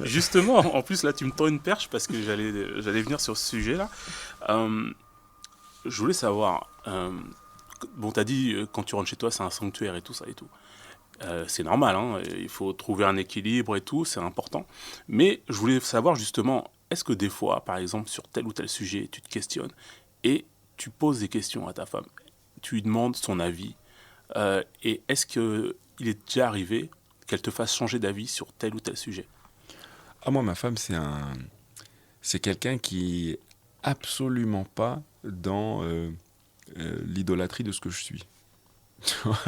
Justement, en plus, là, tu me tends une perche parce que j'allais venir sur ce sujet-là. Je voulais savoir, bon, t'as dit, quand tu rentres chez toi, c'est un sanctuaire et tout ça et tout. C'est normal, hein, il faut trouver un équilibre et tout, c'est important. Mais je voulais savoir justement, est-ce que des fois, par exemple, sur tel ou tel sujet, tu te questionnes et tu poses des questions à ta femme, tu lui demandes son avis, et est-ce qu'il est déjà arrivé qu'elle te fasse changer d'avis sur tel ou tel sujet? Ah, moi, ma femme, c'est quelqu'un qui est absolument pas dans l'idolâtrie de ce que je suis. Tu vois,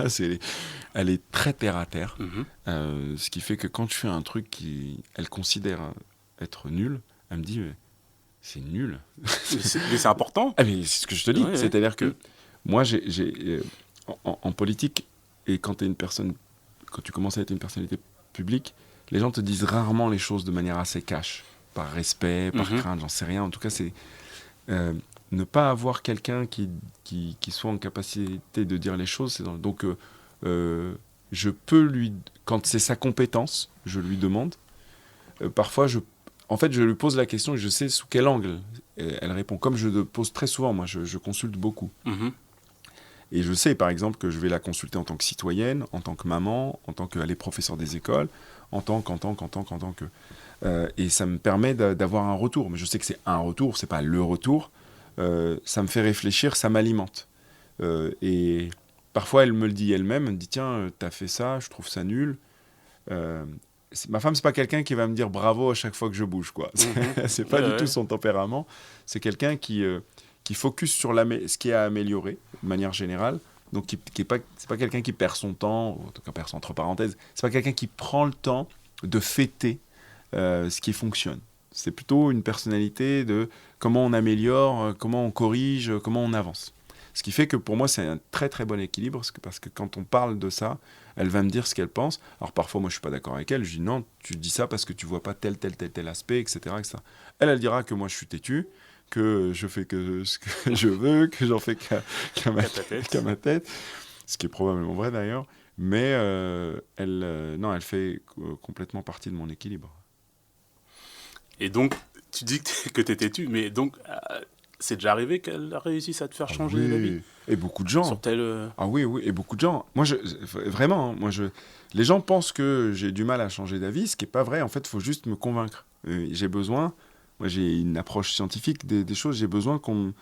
elle est très terre à terre, ce qui fait que quand je fais un truc qu'elle considère être nul, elle me dit c'est nul. Mais c'est important. Ah, mais c'est ce que je te dis, Ouais, c'est-à-dire que ouais. moi, en politique, et quand tu commences à être une personnalité publique, les gens te disent rarement les choses de manière assez cash, par respect, par crainte, j'en sais rien. En tout cas, c'est ne pas avoir quelqu'un qui soit en capacité de dire les choses. Donc, je peux quand c'est sa compétence, je lui demande. Parfois, en fait, je lui pose la question et je sais sous quel angle elle répond. Comme je le pose très souvent, moi, je consulte beaucoup. Et je sais, par exemple, que je vais la consulter en tant que citoyenne, en tant que maman, en tant qu'elle est professeure des écoles, en tant que... et ça me permet d'avoir un retour. Mais je sais que c'est un retour, c'est pas le retour. Ça me fait réfléchir, ça m'alimente. Et parfois, elle me le dit elle-même, elle me dit, tiens, t'as fait ça, je trouve ça nul. Ma femme, c'est pas quelqu'un qui va me dire bravo à chaque fois que je bouge, quoi. C'est pas du tout son tempérament. C'est quelqu'un qui focus sur ce qui est à améliorer, de manière générale. Donc, c'est pas quelqu'un qui perd son temps, ou en tout cas perd son entre parenthèses. C'est pas quelqu'un qui prend le temps de fêter ce qui fonctionne. C'est plutôt une personnalité de comment on améliore, comment on corrige, comment on avance. Ce qui fait que pour moi, c'est un très très bon équilibre, parce que quand on parle de ça, elle va me dire ce qu'elle pense. Alors parfois, moi, je suis pas d'accord avec elle. Je dis non, tu dis ça parce que tu vois pas tel aspect, etc., etc. Elle dira que moi, je suis têtu, que je fais que ce que je veux, que j'en fais qu'à ma tête. Ce qui est probablement vrai d'ailleurs. Mais elle fait complètement partie de mon équilibre. Et donc, tu dis que tu es têtu, mais donc, c'est déjà arrivé qu'elle réussisse à te faire changer d'avis? Et beaucoup de gens. Sur tel... Ah oui, et beaucoup de gens. Moi, vraiment, hein, les gens pensent que j'ai du mal à changer d'avis, ce qui n'est pas vrai. En fait, il faut juste me convaincre. J'ai besoin, moi j'ai une approche scientifique des choses, j'ai besoin qu'on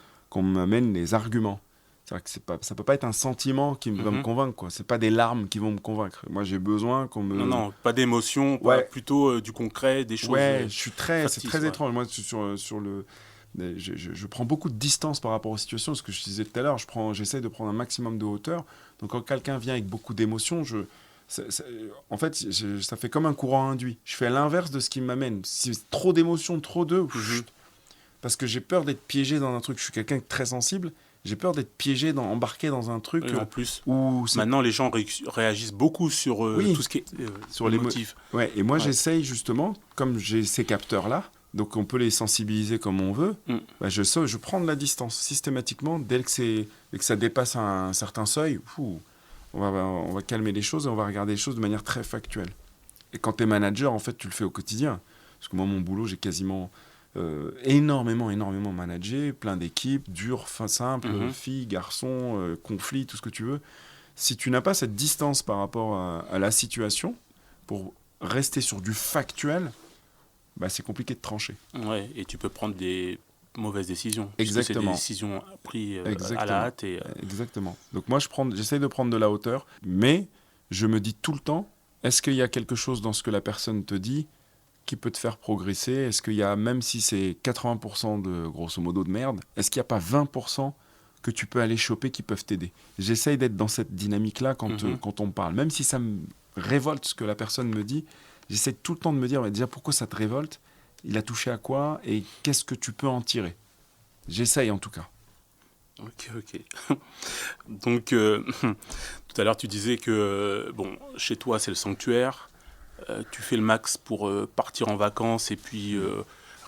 m'amène les arguments. C'est-à-dire que ça peut pas être un sentiment qui va me convaincre, quoi. C'est pas des larmes qui vont me convaincre. Moi, j'ai besoin qu'on me... Non, pas d'émotion, plutôt du concret, des choses... Ouais, c'est très étrange. Moi, sur le... Je prends beaucoup de distance par rapport aux situations. Ce que je disais tout à l'heure, j'essaie de prendre un maximum de hauteur. Donc, quand quelqu'un vient avec beaucoup d'émotions, en fait, ça fait comme un courant induit. Je fais l'inverse de ce qui m'amène. Si trop d'émotions, parce que j'ai peur d'être piégé dans un truc. Je suis quelqu'un de très sensible. J'ai peur d'être piégé, embarqué dans un truc. En plus, maintenant, les gens réagissent beaucoup sur tout ce qui est sur les motifs. Ouais, et moi, j'essaye justement, comme j'ai ces capteurs-là, donc on peut les sensibiliser comme on veut, je prends de la distance systématiquement. Dès que ça dépasse un certain seuil, on va calmer les choses et on va regarder les choses de manière très factuelle. Et quand tu es manager, en fait, tu le fais au quotidien. Parce que moi, mon boulot, j'ai quasiment... énormément managé, plein d'équipes, dures, simples, filles, garçons, conflits, tout ce que tu veux. Si tu n'as pas cette distance par rapport à la situation, pour rester sur du factuel, c'est compliqué de trancher. Ouais, et tu peux prendre des mauvaises décisions. Exactement. C'est des décisions prises à la hâte. Exactement. Donc moi, j'essaie de prendre de la hauteur, mais je me dis tout le temps, est-ce qu'il y a quelque chose dans ce que la personne te dit qui peut te faire progresser? Est-ce qu'il y a, même si c'est 80% de, grosso modo, de merde, est-ce qu'il n'y a pas 20% que tu peux aller choper qui peuvent t'aider? J'essaye d'être dans cette dynamique-là quand on me parle. Même si ça me révolte ce que la personne me dit, j'essaie tout le temps de me dire, déjà, pourquoi ça te révolte? Il a touché à quoi? Et qu'est-ce que tu peux en tirer? J'essaye, en tout cas. Ok. Donc, tout à l'heure, tu disais que, chez toi, c'est le sanctuaire. Tu fais le max pour partir en vacances et puis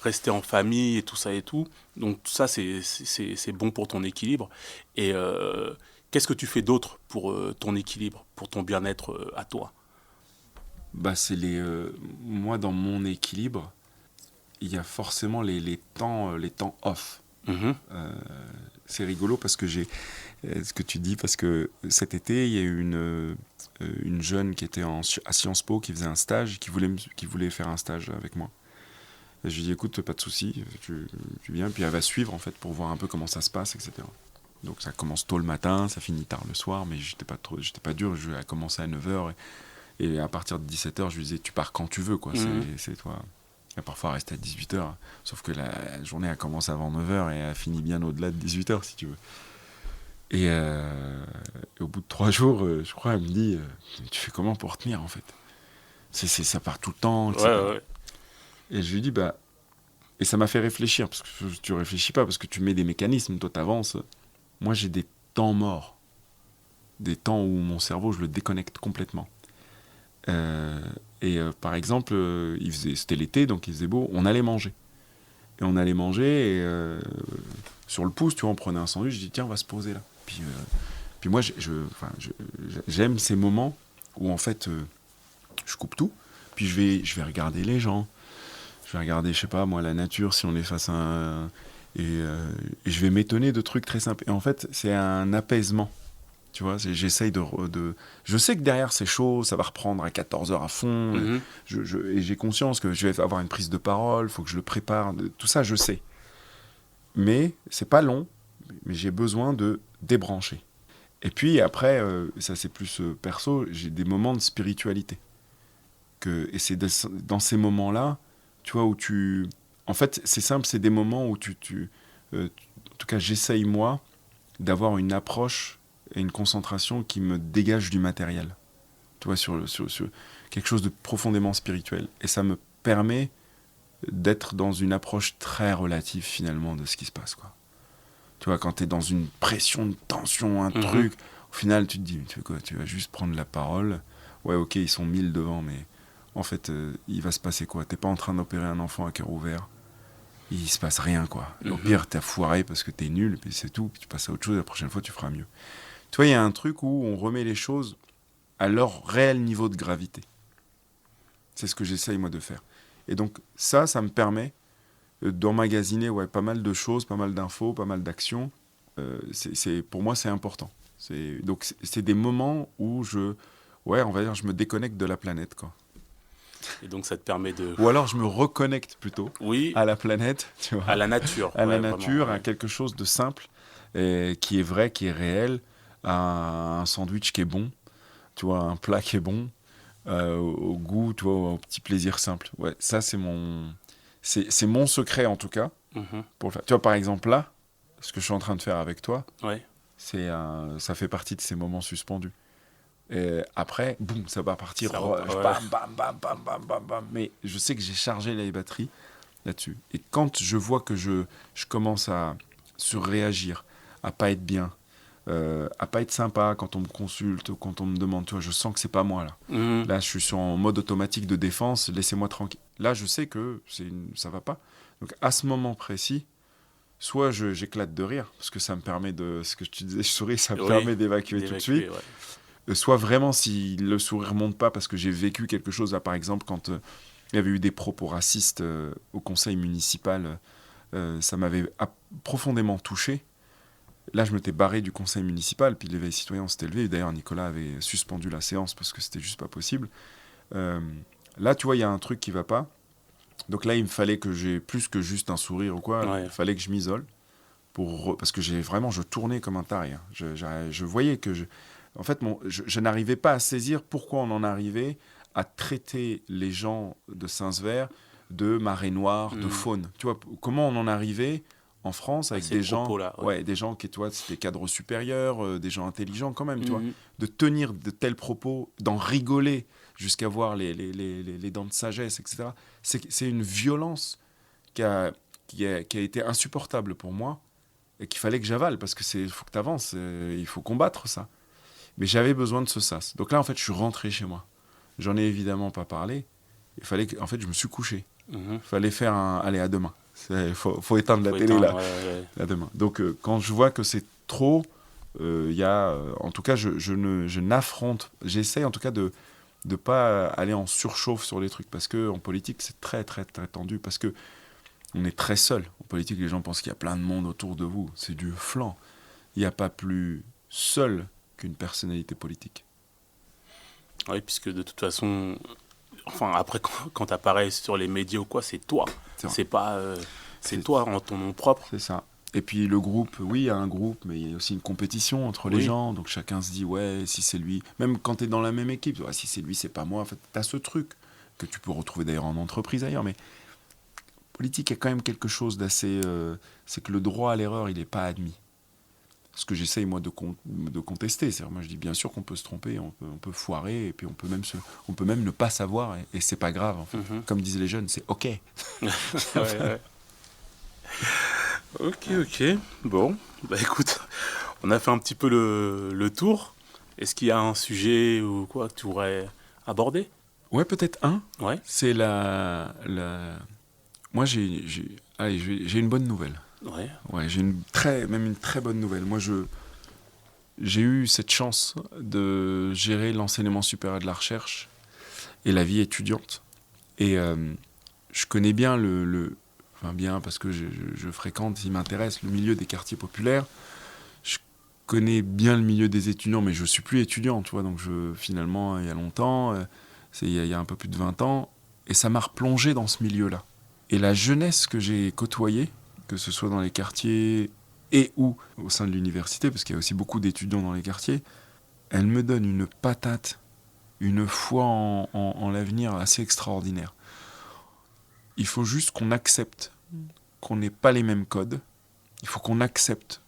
rester en famille et tout ça et tout. Donc tout ça, c'est bon pour ton équilibre. Et qu'est-ce que tu fais d'autre pour ton équilibre, pour ton bien-être à toi? C'est moi, dans mon équilibre, il y a forcément les temps off. C'est rigolo parce que ce que tu dis, parce que cet été, il y a eu une jeune qui était à Sciences Po, qui faisait un stage, qui voulait faire un stage avec moi. Et je lui ai dit, écoute, pas de souci, tu viens, puis elle va suivre, en fait, pour voir un peu comment ça se passe, etc. Donc ça commence tôt le matin, ça finit tard le soir, mais j'étais pas dur, elle a commencé à 9h, et à partir de 17h, je lui disais, tu pars quand tu veux, quoi, c'est toi. Elle a parfois resté à 18h, sauf que la journée, elle commence avant 9h, et elle finit bien au-delà de 18h, si tu veux. Et au bout de 3 jours, je crois, elle me dit, tu fais comment pour tenir, en fait? Ça part tout le temps, etc. Ouais. Et je lui dis, et ça m'a fait réfléchir, parce que tu réfléchis pas, parce que tu mets des mécanismes, toi t'avances. Moi j'ai des temps morts, des temps où mon cerveau, je le déconnecte complètement. Par exemple, c'était l'été, donc il faisait beau, on allait manger. Et on allait manger, et sur le pouce, tu vois, on prenait un sandwich, je dis, tiens, on va se poser là. Puis moi, j'aime ces moments où en fait, je coupe tout, puis je vais regarder les gens. Je vais regarder, je sais pas, moi, la nature, si on est face à un... Et je vais m'étonner de trucs très simples. Et en fait, c'est un apaisement. Tu vois, j'essaye de... Je sais que derrière, c'est chaud, ça va reprendre à 14h à fond. Et j'ai conscience que je vais avoir une prise de parole, il faut que je le prépare. Tout ça, je sais. Mais c'est pas long, mais j'ai besoin de débrancher. Et puis après, ça c'est plus perso, j'ai des moments de spiritualité. Et c'est dans ces moments-là, tu vois, où tu... En fait, c'est simple, c'est des moments où en tout cas, j'essaye, moi, d'avoir une approche et une concentration qui me dégage du matériel. Tu vois, sur quelque chose de profondément spirituel. Et ça me permet d'être dans une approche très relative, finalement, de ce qui se passe, quoi. Tu vois, quand tu es dans une pression, une tension, un truc, au final, tu te dis, tu fais quoi? Tu vas juste prendre la parole. Ouais, ok, ils sont 1000 devant, mais... En fait, il va se passer quoi? T'es pas en train d'opérer un enfant à cœur ouvert. Il se passe rien, quoi. Au pire, t'as foiré parce que t'es nul, puis c'est tout. Puis tu passes à autre chose, la prochaine fois, tu feras mieux. Tu vois, il y a un truc où on remet les choses à leur réel niveau de gravité. C'est ce que j'essaye, moi, de faire. Et donc, ça me permet d'emmagasiner pas mal de choses, pas mal d'infos, pas mal d'actions. Pour moi, c'est important. Donc, c'est des moments où on va dire, je me déconnecte de la planète, quoi. Et donc ça te permet de... Ou alors je me reconnecte plutôt à la planète, tu vois, à la nature. à la nature, vraiment, à quelque chose de simple, qui est vrai, qui est réel, à un sandwich qui est bon, tu vois, un plat qui est bon, au goût, tu vois, au petit plaisir simple. Ouais, ça c'est mon secret en tout cas pour le faire. Tu vois, par exemple là, ce que je suis en train de faire avec toi, ça fait partie de ces moments suspendus. Et après, boum, ça va partir. Bam, bam, bam, bam, bam, bam, bam. Mais je sais que j'ai chargé les batteries là-dessus. Et quand je vois que je commence à surréagir, à pas être bien, à pas être sympa quand on me consulte ou quand on me demande, tu vois, je sens que c'est pas moi là. Là, je suis en mode automatique de défense, laissez-moi tranquille. Là, je sais que ça va pas. Donc, à ce moment précis, soit j'éclate de rire, parce que ça me permet de... Ce que tu disais, je souris, ça me permet d'évacuer tout de suite. Ouais. Soit vraiment, si le sourire monte pas parce que j'ai vécu quelque chose, là, par exemple, quand il y avait eu des propos racistes au conseil municipal, ça m'avait profondément touché. Là, je m'étais barré du conseil municipal, puis l'éveil citoyen s'était levé. D'ailleurs, Nicolas avait suspendu la séance parce que c'était juste pas possible. Là, tu vois, il y a un truc qui va pas. Donc là, il me fallait que j'ai plus que juste un sourire ou quoi. Il fallait que je m'isole. Parce que je tournais comme un taré. Hein. Je voyais que... En fait, je n'arrivais pas à saisir pourquoi on en arrivait à traiter les gens de Saint-Sever de marée noire, de faune. Tu vois, comment on en arrivait en France avec des gens, des gens qui, toi, c'était cadres supérieurs, des gens intelligents quand même, tu vois, de tenir de tels propos, d'en rigoler jusqu'à voir les dents de sagesse, etc. C'est une violence qui a été insupportable pour moi et qu'il fallait que j'avale parce que faut que tu avances, il faut combattre ça. Mais j'avais besoin de ce sas. Donc là, en fait, je suis rentré chez moi. J'en ai évidemment pas parlé. Il fallait en fait, je me suis couché. Il fallait faire allez, à demain. Faut éteindre la télé, là. À demain. Donc, quand je vois que c'est trop, en tout cas, je n'affronte... J'essaye, en tout cas, de de pas aller en surchauffe sur les trucs, parce qu'en politique, c'est très, très, très tendu, parce que on est très seul. En politique, les gens pensent qu'il y a plein de monde autour de vous. C'est du flan. Il n'y a pas plus seul qu'une personnalité politique. Oui, puisque de toute façon, enfin, après, quand tu apparais sur les médias ou quoi, c'est toi. C'est pas... c'est toi en ton nom propre. C'est ça. Et puis le groupe, oui, il y a un groupe, mais il y a aussi une compétition entre les gens. Donc chacun se dit, ouais, si c'est lui. Même quand tu es dans la même équipe, ouais, si c'est lui, c'est pas moi. En fait, tu as ce truc que tu peux retrouver d'ailleurs en entreprise ailleurs. Mais politique, il y a quand même quelque chose d'assez... c'est que le droit à l'erreur, il n'est pas admis. Ce que j'essaye, moi, de contester. C'est-à-dire, moi, je dis, bien sûr qu'on peut se tromper, on peut foirer, et puis on peut même ne pas savoir, et c'est pas grave, en fait. Comme disaient les jeunes, c'est OK. Ouais. Ok. Bon, bah écoute, on a fait un petit peu le tour. Est-ce qu'il y a un sujet ou quoi que tu voudrais aborder? Ouais, peut-être un. Ouais. C'est Moi, j'ai une bonne nouvelle. Ouais, j'ai même une très bonne nouvelle. Moi, j'ai eu cette chance de gérer l'enseignement supérieur de la recherche et la vie étudiante. Et je connais bien enfin bien parce que je fréquente, il m'intéresse, le milieu des quartiers populaires. Je connais bien le milieu des étudiants, mais je ne suis plus étudiant, tu vois. Donc finalement, il y a longtemps, il y a un peu plus de 20 ans, et ça m'a replongé dans ce milieu-là. Et la jeunesse que j'ai côtoyée, que ce soit dans les quartiers et ou au sein de l'université, parce qu'il y a aussi beaucoup d'étudiants dans les quartiers, elle me donne une patate, une foi en l'avenir assez extraordinaire. Il faut juste qu'on accepte qu'on n'ait pas les mêmes codes. Il faut qu'on accepte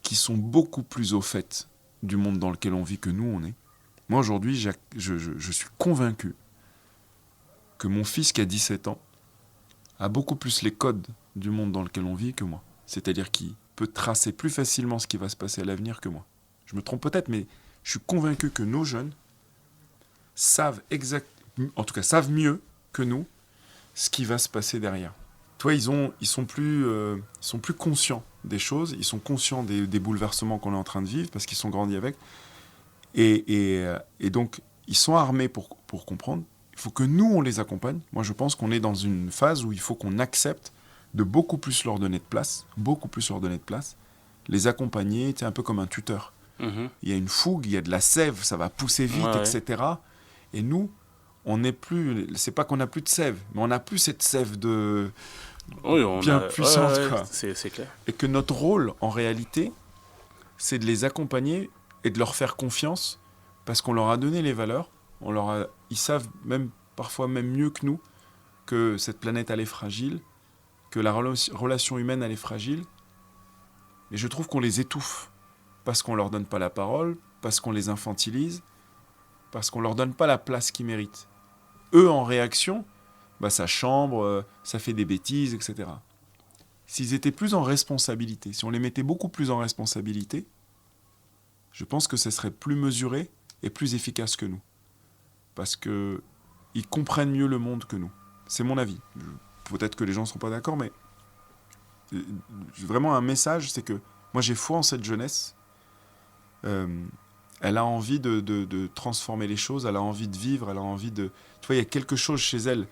qu'ils sont beaucoup plus au fait du monde dans lequel on vit que nous, on est. Moi, aujourd'hui, je suis convaincu que mon fils qui a 17 ans a beaucoup plus les codes du monde dans lequel on vit que moi. C'est-à-dire qu'il peut tracer plus facilement ce qui va se passer à l'avenir que moi. Je me trompe peut-être, mais je suis convaincu que nos jeunes savent mieux que nous ce qui va se passer derrière. Toi, ils sont plus conscients des choses, ils sont conscients des bouleversements qu'on est en train de vivre parce qu'ils sont grandis avec. Et donc, ils sont armés pour comprendre. Il faut que nous, on les accompagne. Moi, je pense qu'on est dans une phase où il faut qu'on accepte de beaucoup plus leur donner de place, les accompagner, un peu comme un tuteur. Il y a une fougue, il y a de la sève, ça va pousser vite, etc. Et nous, on n'est plus... C'est pas qu'on n'a plus de sève, mais on n'a plus cette sève bien puissante. Quoi. C'est clair. Et que notre rôle, en réalité, c'est de les accompagner et de leur faire confiance parce qu'on leur a donné les valeurs. Ils savent parfois même mieux que nous que cette planète, elle est fragile, que la relation humaine, elle est fragile. Mais je trouve qu'on les étouffe parce qu'on leur donne pas la parole, parce qu'on les infantilise, parce qu'on leur donne pas la place qu'ils méritent. Eux, en réaction, ça chambre, ça fait des bêtises, etc. S'ils étaient plus en responsabilité, si on les mettait beaucoup plus en responsabilité, je pense que ce serait plus mesuré et plus efficace que nous. Parce qu'ils comprennent mieux le monde que nous. C'est mon avis. Peut-être que les gens ne seront pas d'accord, mais vraiment un message, c'est que moi j'ai foi en cette jeunesse. Elle a envie de transformer les choses, elle a envie de vivre, elle a envie de... Tu vois, il y a quelque chose chez elle,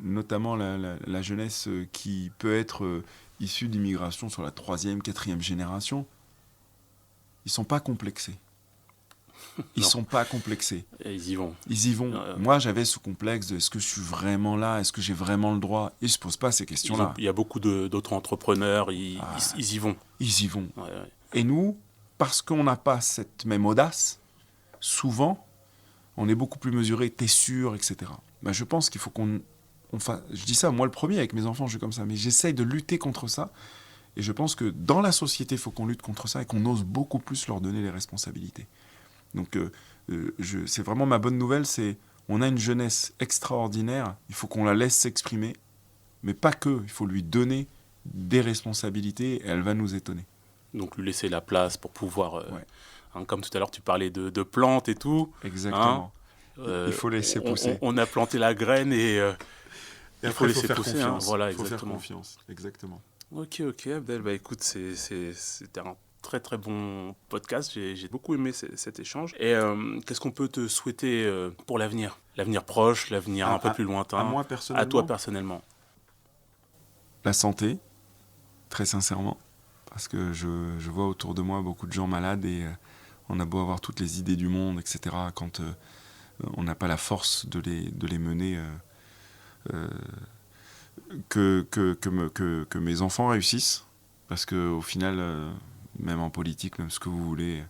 notamment la jeunesse qui peut être issue d'immigration sur la 3e, 4e génération. Ils ne sont pas complexés. Ils ne sont pas complexés. Et ils y vont. Moi, j'avais ce complexe de est-ce que je suis vraiment là? Est-ce que j'ai vraiment le droit? Ils ne se posent pas ces questions-là. Il y a beaucoup d'autres entrepreneurs, ils y vont. Ils y vont. Ouais. Et nous, parce qu'on n'a pas cette même audace, souvent, on est beaucoup plus mesuré, t'es sûr, etc. Je pense qu'il faut qu'on fasse... Je dis ça, moi le premier, avec mes enfants, je suis comme ça, mais j'essaye de lutter contre ça. Et je pense que dans la société, il faut qu'on lutte contre ça et qu'on ose beaucoup plus leur donner les responsabilités. Donc, c'est vraiment ma bonne nouvelle, c'est on a une jeunesse extraordinaire, il faut qu'on la laisse s'exprimer, mais pas que, il faut lui donner des responsabilités et elle va nous étonner. Donc lui laisser la place pour pouvoir, comme tout à l'heure tu parlais de plantes et tout. Exactement. Il faut laisser pousser. On a planté la graine et il faut laisser faire pousser. Confiance. Voilà, il faut faire confiance, exactement. Ok, Abdel, écoute, c'était un très très bon podcast. J'ai beaucoup aimé cet échange. Et qu'est-ce qu'on peut te souhaiter pour l'avenir? L'avenir proche, l'avenir un peu plus lointain. À moi personnellement. À toi personnellement. La santé, très sincèrement. Parce que je vois autour de moi beaucoup de gens malades et on a beau avoir toutes les idées du monde, etc. Quand on n'a pas la force de les mener, que mes enfants réussissent. Parce qu'au final, même en politique, même ce que vous voulez,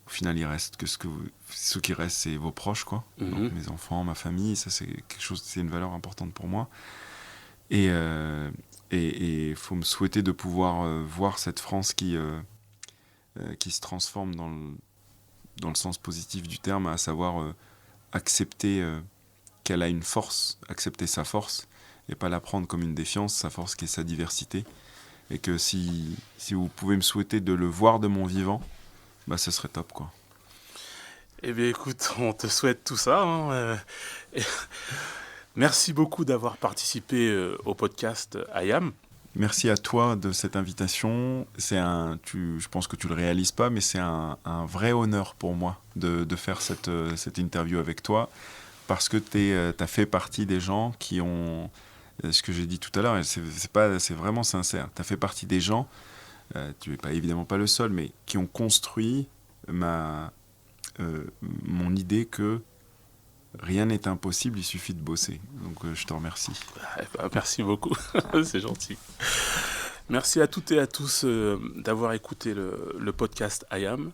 au final, il reste que ce qui reste, c'est vos proches, quoi. Donc, mes enfants, ma famille, ça c'est quelque chose, c'est une valeur importante pour moi. Et il faut me souhaiter de pouvoir voir cette France qui se transforme dans le sens positif du terme, à savoir accepter qu'elle a une force, accepter sa force, et pas la prendre comme une défiance, sa force qui est sa diversité. Et que si vous pouvez me souhaiter de le voir de mon vivant, bah ce serait top, quoi. Eh bien écoute, on te souhaite tout ça. Merci beaucoup d'avoir participé au podcast IAM. Merci à toi de cette invitation. Je pense que tu le réalises pas, mais c'est un vrai honneur pour moi de faire cette interview avec toi, parce que tu as fait partie des gens qui ont, ce que j'ai dit tout à l'heure, c'est vraiment sincère, tu as fait partie des gens, tu n'es évidemment pas le seul, mais qui ont construit mon idée que rien n'est impossible, il suffit de bosser. Donc je te remercie. Merci beaucoup, c'est gentil. Merci à toutes et à tous d'avoir écouté le podcast IAM,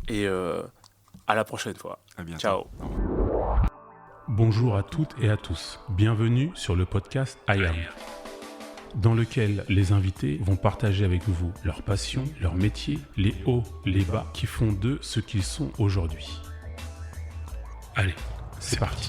et à la prochaine fois. À bientôt. Ciao. Bonjour à toutes et à tous. Bienvenue sur le podcast IAM, dans lequel les invités vont partager avec vous leur passion, leur métier, les hauts, les bas qui font d'eux ce qu'ils sont aujourd'hui. Allez, c'est parti.